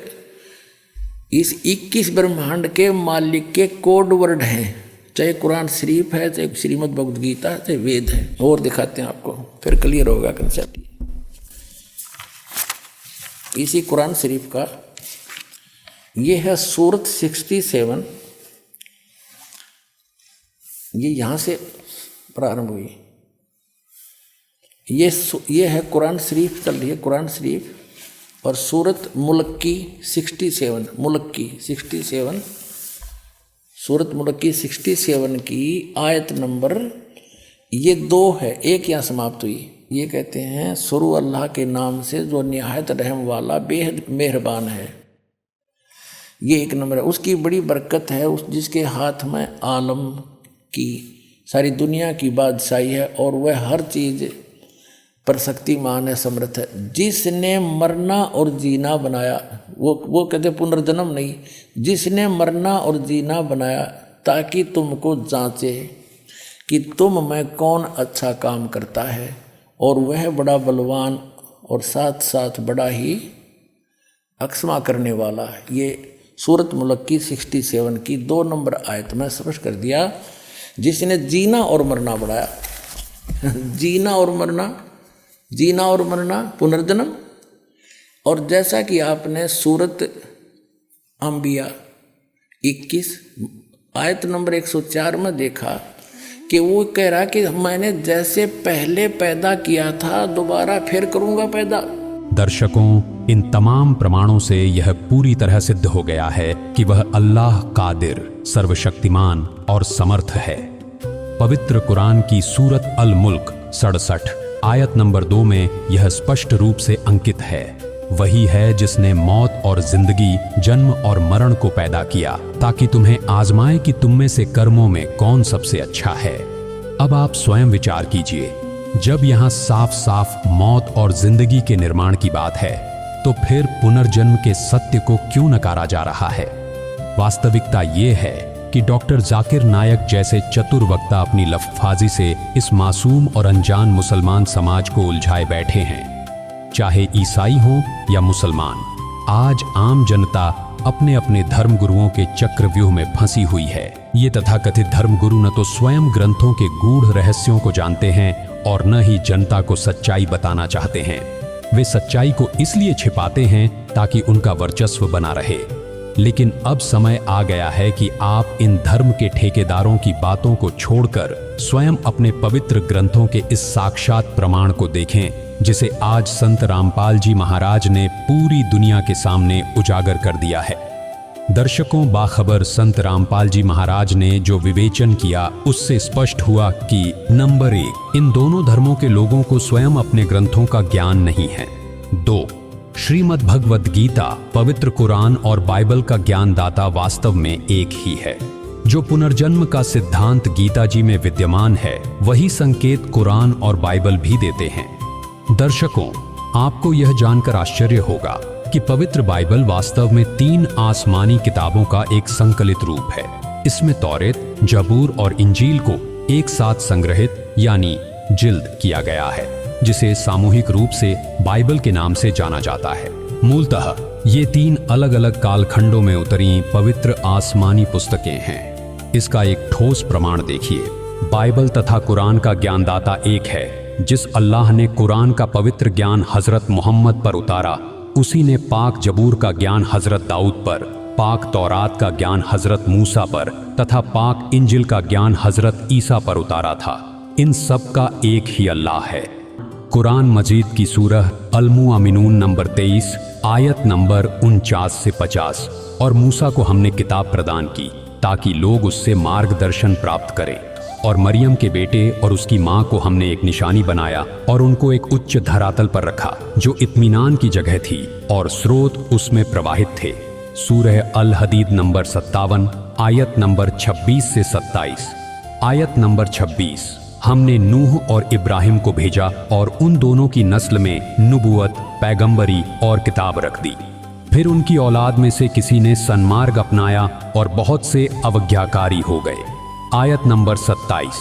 इस 21 ब्रह्मांड के मालिक के कोड वर्ड हैं, चाहे कुरान शरीफ है, चाहे श्रीमद् भगवद गीता, चाहे वेद है। और दिखाते हैं आपको, फिर क्लियर होगा कंसेप्ट। इसी कुरान शरीफ का ये है सूरत 67, ये यहाँ से प्रारंभ हुई। ये है कुरान शरीफ चल रही है, कुरान शरीफ और सूरत मुल्क की 67, मुल्क की 67, सूरत मुल्क की 67 की आयत नंबर ये 2 है, एक यहाँ समाप्त हुई। ये कहते हैं शुरू अल्लाह के नाम से जो निहायत रहम वाला बेहद मेहरबान है। ये 1 नंबर है। उसकी बड़ी बरकत है, उस जिसके हाथ में आलम की सारी दुनिया की बादशाही है और वह हर चीज़ पर शक्तिमान है, समर्थ है। जिसने मरना और जीना बनाया, वो कहते पुनर्जन्म नहीं, जिसने मरना और जीना बनाया ताकि तुमको जांचे कि तुम में कौन अच्छा काम करता है, और वह बड़ा बलवान और साथ साथ बड़ा ही अक्षमा करने वाला है। ये सूरत मुल्क की 67 की 2 नंबर आयत में स्पष्ट कर दिया। जिसने जीना और मरना बढ़ाया जीना और मरना पुनर्जन्म। और जैसा कि आपने सूरत अंबिया 21 आयत नंबर 104 में देखा कि वो कह रहा कि मैंने जैसे पहले पैदा किया था दोबारा फिर करूंगा पैदा। दर्शकों, इन तमाम प्रमाणों से यह पूरी तरह सिद्ध हो गया है कि वह अल्लाह कादिर, सर्वशक्तिमान और समर्थ है। पवित्र कुरान की सूरत अल मुल्क 67 आयत नंबर 2 में यह स्पष्ट रूप से अंकित है। वही है जिसने मौत और जिंदगी, जन्म और मरण को पैदा किया ताकि तुम्हें आजमाए कि तुम में से कर्मों में कौन सबसे अच्छा है। अब आप स्वयं विचार कीजिए, जब यहाँ साफ साफ मौत और जिंदगी के निर्माण की बात है, तो फिर पुनर्जन्म के सत्य को क्यों नकारा जा रहा है? वास्तविकता ये है कि डॉक्टर जाकिर नायक जैसे चतुर वक्ता अपनी लफ्ज़बाजी से इस मासूम और अनजान मुसलमान समाज को उलझाए बैठे हैं। चाहे ईसाई हो या मुसलमान, आज आम जनता अपने अपने धर्म गुरुओं के चक्रव्यूह में फंसी हुई है। ये तथाकथित धर्म गुरु न तो स्वयं ग्रंथों के गूढ़ रहस्यों को जानते हैं और न ही जनता को सच्चाई बताना चाहते हैं। वे सच्चाई को इसलिए छिपाते हैं ताकि उनका वर्चस्व बना रहे। लेकिन अब समय आ गया है कि आप इन धर्म के ठेकेदारों की बातों को छोड़कर स्वयं अपने पवित्र ग्रंथों के इस साक्षात प्रमाण को देखें, जिसे आज संत रामपाल जी महाराज ने पूरी दुनिया के सामने उजागर कर दिया है। दर्शकों, बाखबर संत रामपाल जी महाराज ने जो विवेचन किया उससे स्पष्ट हुआ कि नंबर 1, इन दोनों धर्मों के लोगों को स्वयं अपने ग्रंथों का ज्ञान नहीं है। 2, श्रीमद् भगवद गीता, पवित्र कुरान और बाइबल का ज्ञानदाता वास्तव में एक ही है। जो पुनर्जन्म का सिद्धांत गीता जी में विद्यमान है, वही संकेत कुरान और बाइबल भी देते हैं। दर्शकों, आपको यह जानकर आश्चर्य होगा कि पवित्र बाइबल वास्तव में 3 आसमानी किताबों का एक संकलित रूप है। इसमें तौरेत, जबूर और इंजील को एक साथ संग्रहित यानी जिल्द किया गया है, जिसे सामूहिक रूप से बाइबल के नाम से जाना जाता है। मूलतः ये 3 अलग अलग कालखंडों में उतरी पवित्र आसमानी पुस्तकें हैं। इसका एक ठोस प्रमाण देखिए। बाइबल तथा कुरान का ज्ञानदाता एक है। जिस अल्लाह ने कुरान का पवित्र ज्ञान हजरत मोहम्मद पर उतारा, उसी ने पाक जबूर का ज्ञान हजरत दाऊद पर, पाक तौरात का ज्ञान हजरत मूसा पर तथा पाक इंजिल का ज्ञान हजरत ईसा पर उतारा था। इन सब का एक ही अल्लाह है। कुरान मजीद की सूरह अल-मुअमिनून नंबर 23 आयत नंबर 49 से 50। और मूसा को हमने किताब प्रदान की ताकि लोग उससे मार्गदर्शन प्राप्त करें, और मरियम के बेटे और उसकी मां को हमने एक निशानी बनाया और उनको एक उच्च धरातल पर रखा जो इत्मीनान की जगह थी और स्रोत उसमें प्रवाहित थे। सूरह अल हदीद नंबर 57 आयत नंबर 26 से 27। आयत नंबर 26, हमने नूह और इब्राहिम को भेजा और उन दोनों की नस्ल में नबूवत, पैगंबरी और किताब रख दी। फिर उनकी औलाद में से किसी ने सन्मार्ग अपनाया और बहुत से अवज्ञाकारी हो गए। आयत नंबर 27,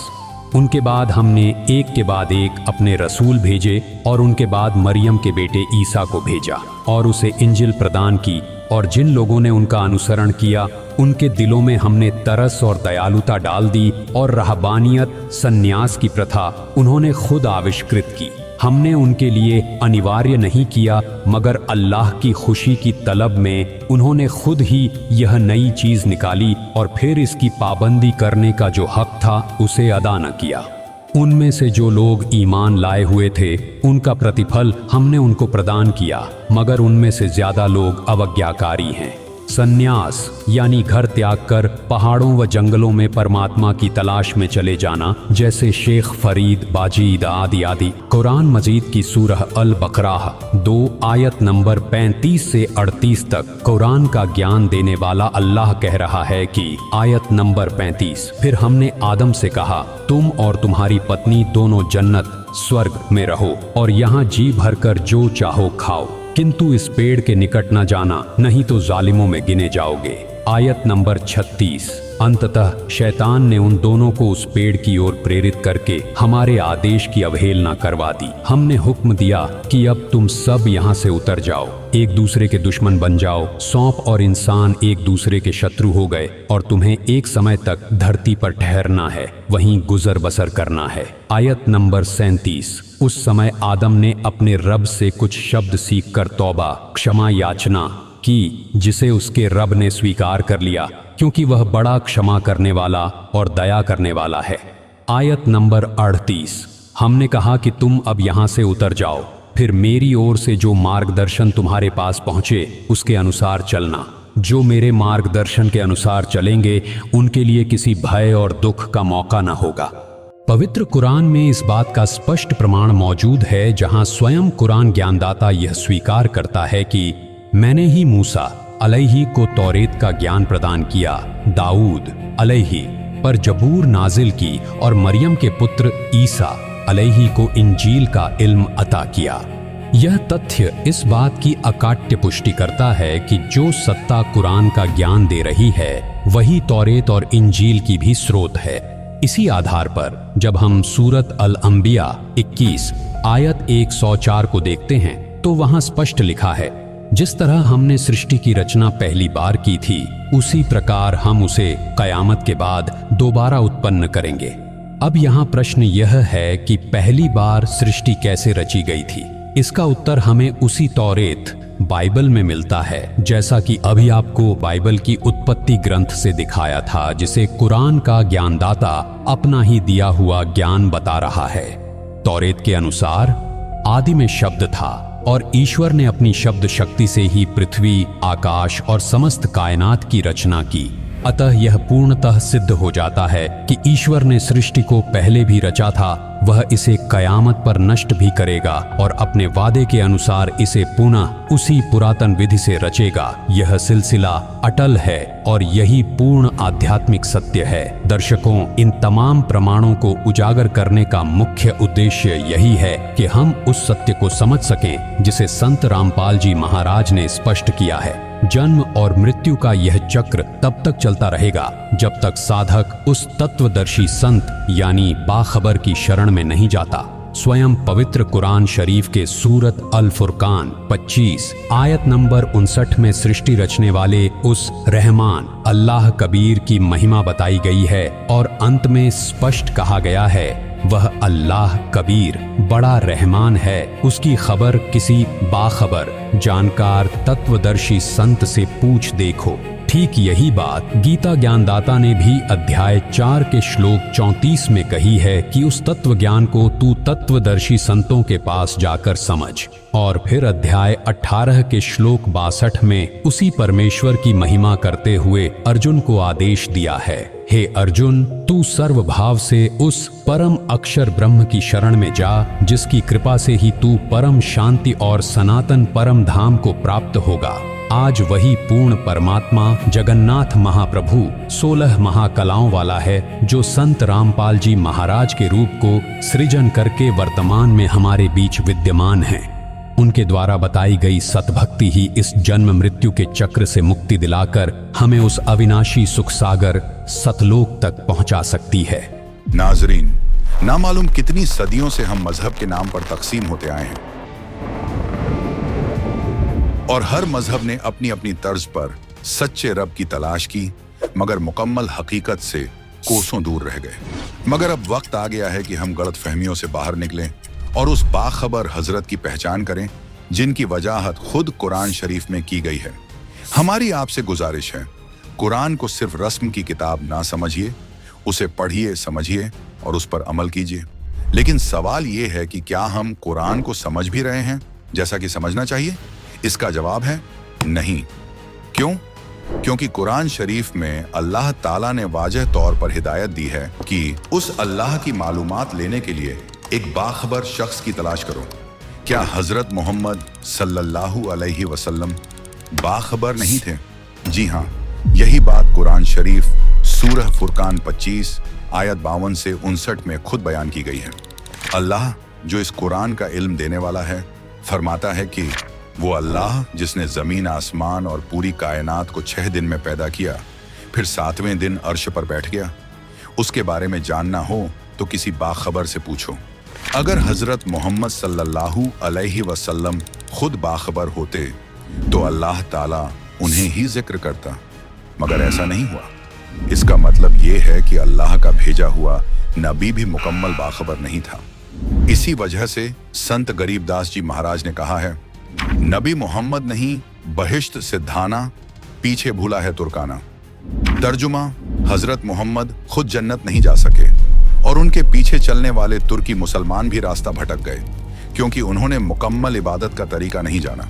उनके बाद हमने एक के बाद एक अपने रसूल भेजे और उनके बाद मरियम के बेटे ईसा को भेजा और उसे इंजिल प्रदान की, और जिन लोगों ने उनका अनुसरण किया उनके दिलों में हमने तरस और दयालुता डाल दी, और रहबानियत, सन्यास की प्रथा उन्होंने खुद आविष्कृत की। हमने उनके लिए अनिवार्य नहीं किया, मगर अल्लाह की खुशी की तलब में उन्होंने खुद ही यह नई चीज निकाली और फिर इसकी पाबंदी करने का जो हक था उसे अदा न किया। उनमें से जो लोग ईमान लाए हुए थे उनका प्रतिफल हमने उनको प्रदान किया, मगर उनमें से ज्यादा लोग अवज्ञाकारी हैं। सन्यास यानी घर त्याग कर पहाड़ों व जंगलों में परमात्मा की तलाश में चले जाना, जैसे शेख फरीद, बाजीद आदि आदि। कुरान मजीद की सूरह अल बकराह 2 आयत नंबर 35 से 38 तक कुरान का ज्ञान देने वाला अल्लाह कह रहा है कि आयत नंबर 35, फिर हमने आदम से कहा, तुम और तुम्हारी पत्नी दोनों जन्नत स्वर्ग में रहो और यहाँ जी भरकर जो चाहो खाओ, किंतु इस पेड़ के निकट न जाना, नहीं तो जालिमों में गिने जाओगे। आयत नंबर 36, अंततः शैतान ने उन दोनों को उस पेड़ की ओर प्रेरित करके हमारे आदेश की अवहेलना करवा दी। हमने हुक्म दिया कि अब तुम सब यहाँ से उतर जाओ, एक दूसरे के दुश्मन बन जाओ। सौंप और इंसान एक दूसरे के शत्रु हो गए और तुम्हें एक समय तक धरती पर ठहरना है, वहीं गुजर बसर करना है। आयत नंबर 37, उस समय आदम ने अपने रब से कुछ शब्द सीख कर तौबा, क्षमा याचना की, जिसे उसके रब ने स्वीकार कर लिया, क्योंकि वह बड़ा क्षमा करने वाला और दया करने वाला है। आयत नंबर 38, हमने कहा कि तुम अब यहाँ से उतर जाओ, फिर मेरी ओर से जो मार्गदर्शन तुम्हारे पास पहुँचे उसके अनुसार चलना। जो मेरे मार्गदर्शन के अनुसार चलेंगे उनके लिए किसी भय और दुख का मौका न होगा। पवित्र कुरान में इस बात का स्पष्ट प्रमाण मौजूद है, जहां स्वयं कुरान ज्ञानदाता यह स्वीकार करता है कि मैंने ही मूसा अलैहि को तौरेत का ज्ञान प्रदान किया, दाऊद अलैहि पर जबूर नाजिल की और मरियम के पुत्र ईसा अलैहि को इंजील का इल्म अता किया। यह तथ्य इस बात की अकाट्य पुष्टि करता है कि जो सत्ता कुरान का ज्ञान दे रही है वही तौरेत और इंजील की भी स्रोत है। इसी आधार पर जब हम सूरत अल अंबिया 21 आयत 104 को देखते हैं तो वहां स्पष्ट लिखा है, जिस तरह हमने सृष्टि की रचना पहली बार की थी उसी प्रकार हम उसे कयामत के बाद दोबारा उत्पन्न करेंगे। अब यहाँ प्रश्न यह है कि पहली बार सृष्टि कैसे रची गई थी। इसका उत्तर हमें उसी तौरेत बाइबल में मिलता है, जैसा कि अभी आपको बाइबल की उत्पत्ति ग्रंथ से दिखाया था, जिसे कुरान का ज्ञानदाता अपना ही दिया हुआ ज्ञान बता रहा है। तौरेत के अनुसार आदि में शब्द था और ईश्वर ने अपनी शब्द शक्ति से ही पृथ्वी, आकाश और समस्त कायनात की रचना की। अतः यह पूर्णतः सिद्ध हो जाता है कि ईश्वर ने सृष्टि को पहले भी रचा था, वह इसे कयामत पर नष्ट भी करेगा और अपने वादे के अनुसार इसे पुनः उसी पुरातन विधि से रचेगा। यह सिलसिला अटल है और यही पूर्ण आध्यात्मिक सत्य है। दर्शकों, इन तमाम प्रमाणों को उजागर करने का मुख्य उद्देश्य यही है कि हम उस सत्य को समझ सकें जिसे संत रामपाल जी महाराज ने स्पष्ट किया है। जन्म और मृत्यु का यह चक्र तब तक चलता रहेगा जब तक साधक उस तत्वदर्शी संत यानी बाखबर की शरण में नहीं जाता। स्वयं पवित्र कुरान शरीफ के सूरत अल फुरकान 25 आयत नंबर 59 में सृष्टि रचने वाले उस रहमान अल्लाह कबीर की महिमा बताई गई है और अंत में स्पष्ट कहा गया है, वह अल्लाह कबीर बड़ा रहमान है। उसकी खबर किसी बाखबर जानकार तत्वदर्शी संत से पूछ देखो। ठीक यही बात गीता ज्ञानदाता ने भी अध्याय 4 के श्लोक 34 में कही है कि उस तत्व ज्ञान को तू तत्वदर्शी संतों के पास जाकर समझ। और फिर अध्याय 18 के श्लोक 62 में उसी परमेश्वर की महिमा करते हुए अर्जुन को आदेश दिया है, हे अर्जुन, तू सर्वभाव से उस परम अक्षर ब्रह्म की शरण में जा, जिसकी कृपा से ही तू परम शांति और सनातन परम धाम को प्राप्त होगा। आज वही पूर्ण परमात्मा जगन्नाथ महाप्रभु 16 महाकलाओं वाला है, जो संत रामपाल जी महाराज के रूप को सृजन करके वर्तमान में हमारे बीच विद्यमान हैं। उनके द्वारा बताई गई सतभक्ति ही इस जन्म मृत्यु के चक्र से मुक्ति दिलाकर हमें उस अविनाशी सुख सागर सतलोक तक पहुंचा सकती है। नाजरीन, ना मालूम कितनी सदियों से हम मजहब के नाम पर तकसीम होते आए हैं और हर मजहब ने अपनी अपनी तर्ज पर सच्चे रब की तलाश की, मगर मुकम्मल हकीकत से कोसों दूर रह गए। मगर अब वक्त आ गया है कि हम गलत फहमियों से बाहर निकलें और उस बाखबर हजरत की पहचान करें जिनकी वजाहत खुद कुरान शरीफ में की गई है। हमारी आपसे गुजारिश है, कुरान को सिर्फ रस्म की किताब ना समझिए, उसे पढ़िए, समझिए और उस पर अमल कीजिए। लेकिन सवाल ये है कि क्या हम कुरान को समझ भी रहे हैं जैसा कि समझना चाहिए? इसका जवाब है नहीं। क्यों? क्योंकि कुरान शरीफ में अल्लाह ताला ने वाज़ह तौर पर हिदायत दी है कि उस अल्लाह की मालूमात लेने के लिए एक बाखबर शख्स की तलाश करो। क्या हजरत मोहम्मद सल्लल्लाहु अलैहि वसल्लम बाखबर नहीं थे? जी हाँ, यही बात कुरान शरीफ सूरह फुरकान 25 आयत 52 से 59 में खुद बयान की गई है। अल्लाह जो इस कुरान का इल्म देने वाला है फरमाता है कि वो अल्लाह जिसने जमीन, आसमान और पूरी कायनात को 6 दिन में पैदा किया, फिर 7वें दिन अर्श पर बैठ गया। उसके बारे में जानना हो तो किसी बाखबर से पूछो। अगर हजरत मोहम्मद सल्लल्लाहु अलैहि वसल्लम खुद बाखबर होते तो अल्लाह ताला उन्हें ही जिक्र करता, मगर ऐसा नहीं हुआ। इसका मतलब ये है कि अल्लाह का भेजा हुआ नबी भी मुकम्मल बाखबर नहीं था। इसी वजह से संत गरीबदास जी महाराज ने कहा है, नबी मोहम्मद नहीं बहिश्त सिद्धाना, पीछे भूला है तुर्काना। तर्जुमा, हजरत मोहम्मद खुद जन्नत नहीं जा सके और उनके पीछे चलने वाले तुर्की मुसलमान भी रास्ता भटक गए क्योंकि उन्होंने मुकम्मल इबादत का तरीका नहीं जाना।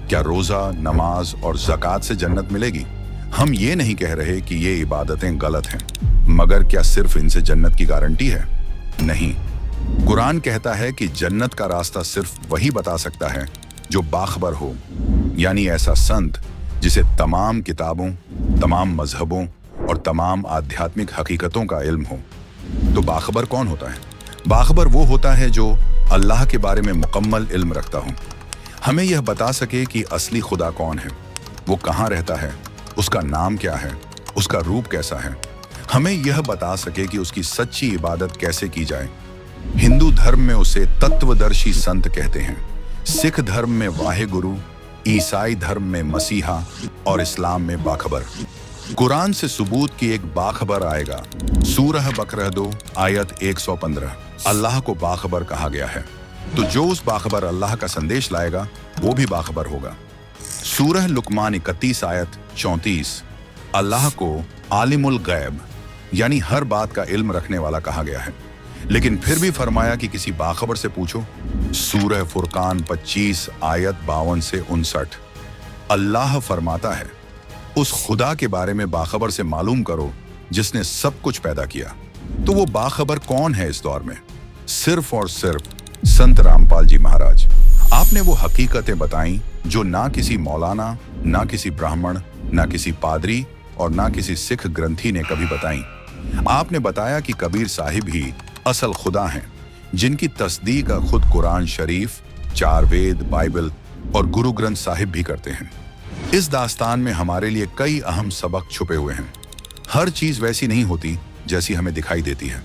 क्या रोजा, नमाज और ज़कात से जन्नत मिलेगी? हम ये नहीं कह रहे कि ये इबादतें गलत हैं, मगर क्या सिर्फ इनसे जन्नत की गारंटी है? नहीं। कुरान कहता है कि जन्नत का रास्ता सिर्फ वही बता सकता है जो बाखबर हो, यानी ऐसा संत जिसे तमाम किताबों, तमाम मजहबों और तमाम आध्यात्मिक हकीकतों का इल्म हो। तो बाखबर कौन होता है? बाखबर वो होता है जो अल्लाह के बारे में मुकम्मल इल्म रखता हो, हमें यह बता सके कि असली खुदा कौन है, वो कहाँ रहता है, उसका नाम क्या है, उसका रूप कैसा है, हमें यह बता सके कि उसकी सच्ची इबादत कैसे की जाए। हिंदू धर्म में उसे तत्वदर्शी संत कहते हैं, सिख धर्म में वाहे गुरु, ईसाई धर्म में मसीहा और इस्लाम में बाखबर। कुरान से सबूत की एक बाखबर आएगा। सूरह बकरह 2 आयत 115 अल्लाह को बाखबर कहा गया है, तो जो उस बाखबर अल्लाह का संदेश लाएगा वो भी बाखबर होगा। सूरह लुकमान 31 आयत 34 अल्लाह को आलिमुल गैब यानी हर बात का इल्म रखने वाला कहा गया है, लेकिन फिर भी फरमाया कि किसी बाखबर से पूछो। सूरह फुरकान 25 आयत 52 से 59 अल्लाह फरमाता है, उस खुदा के बारे में बाखबर से मालूम करो जिसने सब कुछ पैदा किया। तो वो बाखबर कौन है इस दौर में? सिर्फ और सिर्फ संत रामपाल जी महाराज। आपने वो हकीकतें बताई जो ना किसी मौलाना, ना किसी ब्राह्मण, ना किसी पादरी और ना किसी सिख ग्रंथी ने कभी बताई। आपने बताया कि कबीर साहिब ही असल खुदा हैं, जिनकी तस्दीक खुद कुरान शरीफ, 4 वेद, बाइबल और गुरु ग्रंथ साहिब भी करते हैं। इस दास्तान में हमारे लिए कई अहम सबक छुपे हुए हैं। हर चीज वैसी नहीं होती जैसी हमें दिखाई देती है।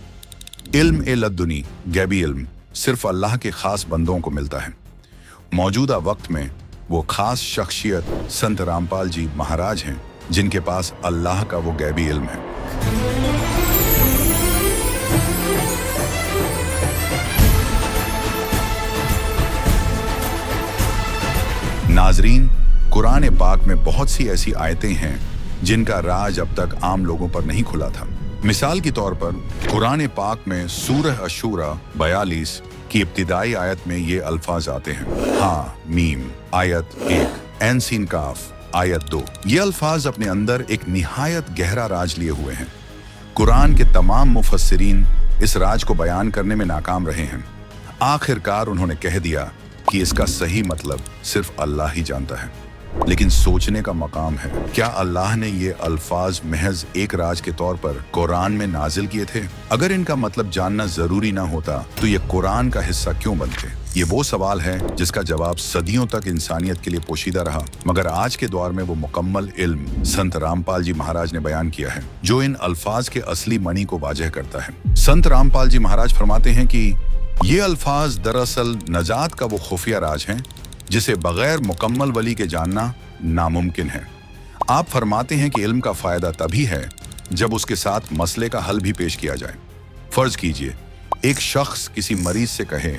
इल्म ए लद्दुनी, गैबी इल्म, सिर्फ अल्लाह के खास बंदों को मिलता है। मौजूदा वक्त में वो खास शख्सियत संत रामपाल जी महाराज हैं, जिनके पास अल्लाह का वो गैबी इल्म है। नाजरीन, कुरान पाक में बहुत सी ऐसी आयतें हैं जिनका राज अब तक आम लोगों पर नहीं खुला था। मिसाल के तौर पर कुरान पाक में सूरह अशूरा 42 की इब्तिदाई आयत में ये अल्फाज आते हैं, हाँ मीम आयत 1, ऐन सीन काफ आयत 2। ये अल्फाज अपने अंदर एक निहायत गहरा राज लिए हुए हैं। कुरान के तमाम मुफस्सिरीन इस राज को बयान करने में नाकाम रहे हैं। आखिरकार उन्होंने कह दिया कि इसका सही मतलब सिर्फ अल्लाह ही जानता है। लेकिन सोचने का मकाम है, क्या अल्लाह ने ये अल्फाज महज एक राज के तौर पर कुरान में नाजिल किए थे? अगर इनका मतलब जानना जरूरी ना होता तो ये कुरान का हिस्सा क्यों बनते? ये वो सवाल है जिसका जवाब सदियों तक इंसानियत के लिए पोशीदा रहा, मगर आज के दौर में वो मुकम्मल इल्म संत रामपाल जी महाराज ने बयान किया है, जो इन अल्फाज के असली मनी को वाजह करता है। संत रामपाल जी महाराज फरमाते हैं कि ये अल्फाज दरअसल नजात का वो खुफिया राज हैं जिसे बगैर मुकम्मल वली के जानना नामुमकिन है। आप फरमाते हैं कि इल्म का फायदा तभी है जब उसके साथ मसले का हल भी पेश किया जाए। फर्ज कीजिए एक शख्स किसी मरीज से कहे,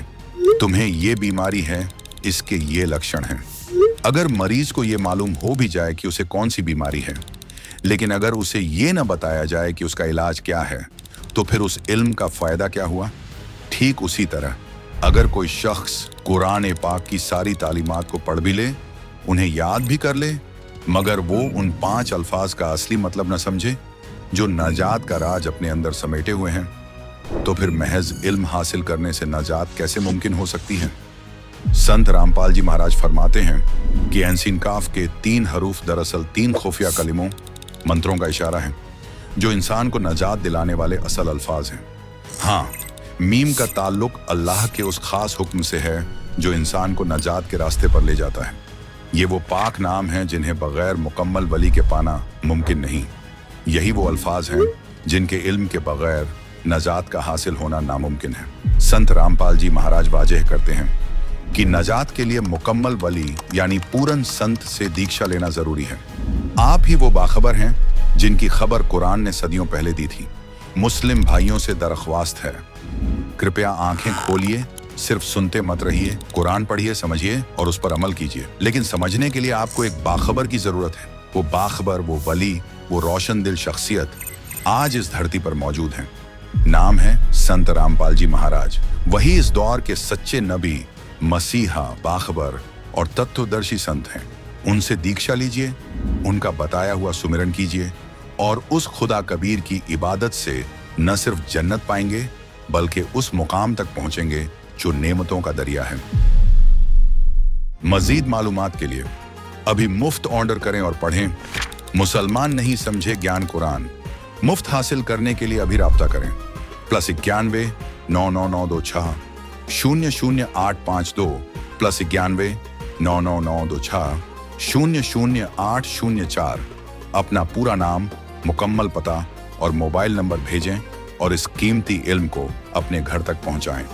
तुम्हें ये बीमारी है, इसके ये लक्षण हैं। अगर मरीज को ये मालूम हो भी जाए कि उसे कौन सी बीमारी है, लेकिन अगर उसे ये न बताया जाए कि उसका इलाज क्या है, तो फिर उस इल्म का फायदा क्या हुआ? ठीक उसी तरह अगर कोई शख्स कुरान पाक की सारी तालीमात को पढ़ भी ले, उन्हें याद भी कर ले, मगर वो उन 5 अल्फाज का असली मतलब न समझे जो नजात का राज अपने अंदर समेटे हुए हैं, तो फिर महज इल्म हासिल करने से नजात कैसे मुमकिन हो सकती है? संत रामपाल जी महाराज फरमाते हैं कि ऐन काफ के 3 हरूफ दरअसल 3 खुफिया कलिमों, मंत्रों का इशारा है, जो इंसान को नजात दिलाने वाले असल अल्फाज हैं। हाँ, मीम का ताल्लुक अल्लाह के उस खास हुक्म से है जो इंसान को नजात के रास्ते पर ले जाता है। ये वो पाक नाम हैं जिन्हें बगैर मुकम्मल वली के पाना मुमकिन नहीं। यही वो अल्फाज हैं जिनके इल्म के बगैर नजात का हासिल होना नामुमकिन है। संत रामपाल जी महाराज वाजह करते हैं कि नजात के लिए मुकम्मल वली यानी पूरन संत से दीक्षा लेना जरूरी है। आप ही वो बाखबर हैं जिनकी खबर कुरान ने सदियों पहले दी थी। मुस्लिम भाइयों से दरख्वास्त है, कृपया आंखें खोलिए, सिर्फ सुनते मत रहिए, कुरान पढ़िए, समझिए और उस पर अमल कीजिए। लेकिन समझने के लिए आपको एक बाखबर की जरूरत है। वो बाखबर, वो वली, वो रोशन दिल शख्सियत आज इस धरती पर मौजूद हैं। नाम है संत रामपाल जी महाराज। वही इस दौर के सच्चे नबी, मसीहा, बाखबर और तत्वदर्शी संत हैं। उनसे दीक्षा लीजिए, उनका बताया हुआ सुमिरन कीजिए और उस खुदा कबीर की इबादत से न सिर्फ जन्नत पाएंगे बल्कि उस मुकाम तक पहुंचेंगे जो नेमतों का दरिया है। मजीद मालूमात के लिए अभी मुफ्त ऑर्डर करें और पढ़ें मुसलमान नहीं समझे ज्ञान कुरान, मुफ्त हासिल करने के लिए अभी राब्ता करें +91 99926 00852 +91 99926 00804। अपना पूरा नाम, मुकम्मल पता और मोबाइल नंबर भेजें और इस कीमती इल्म को अपने घर तक पहुंचाएं।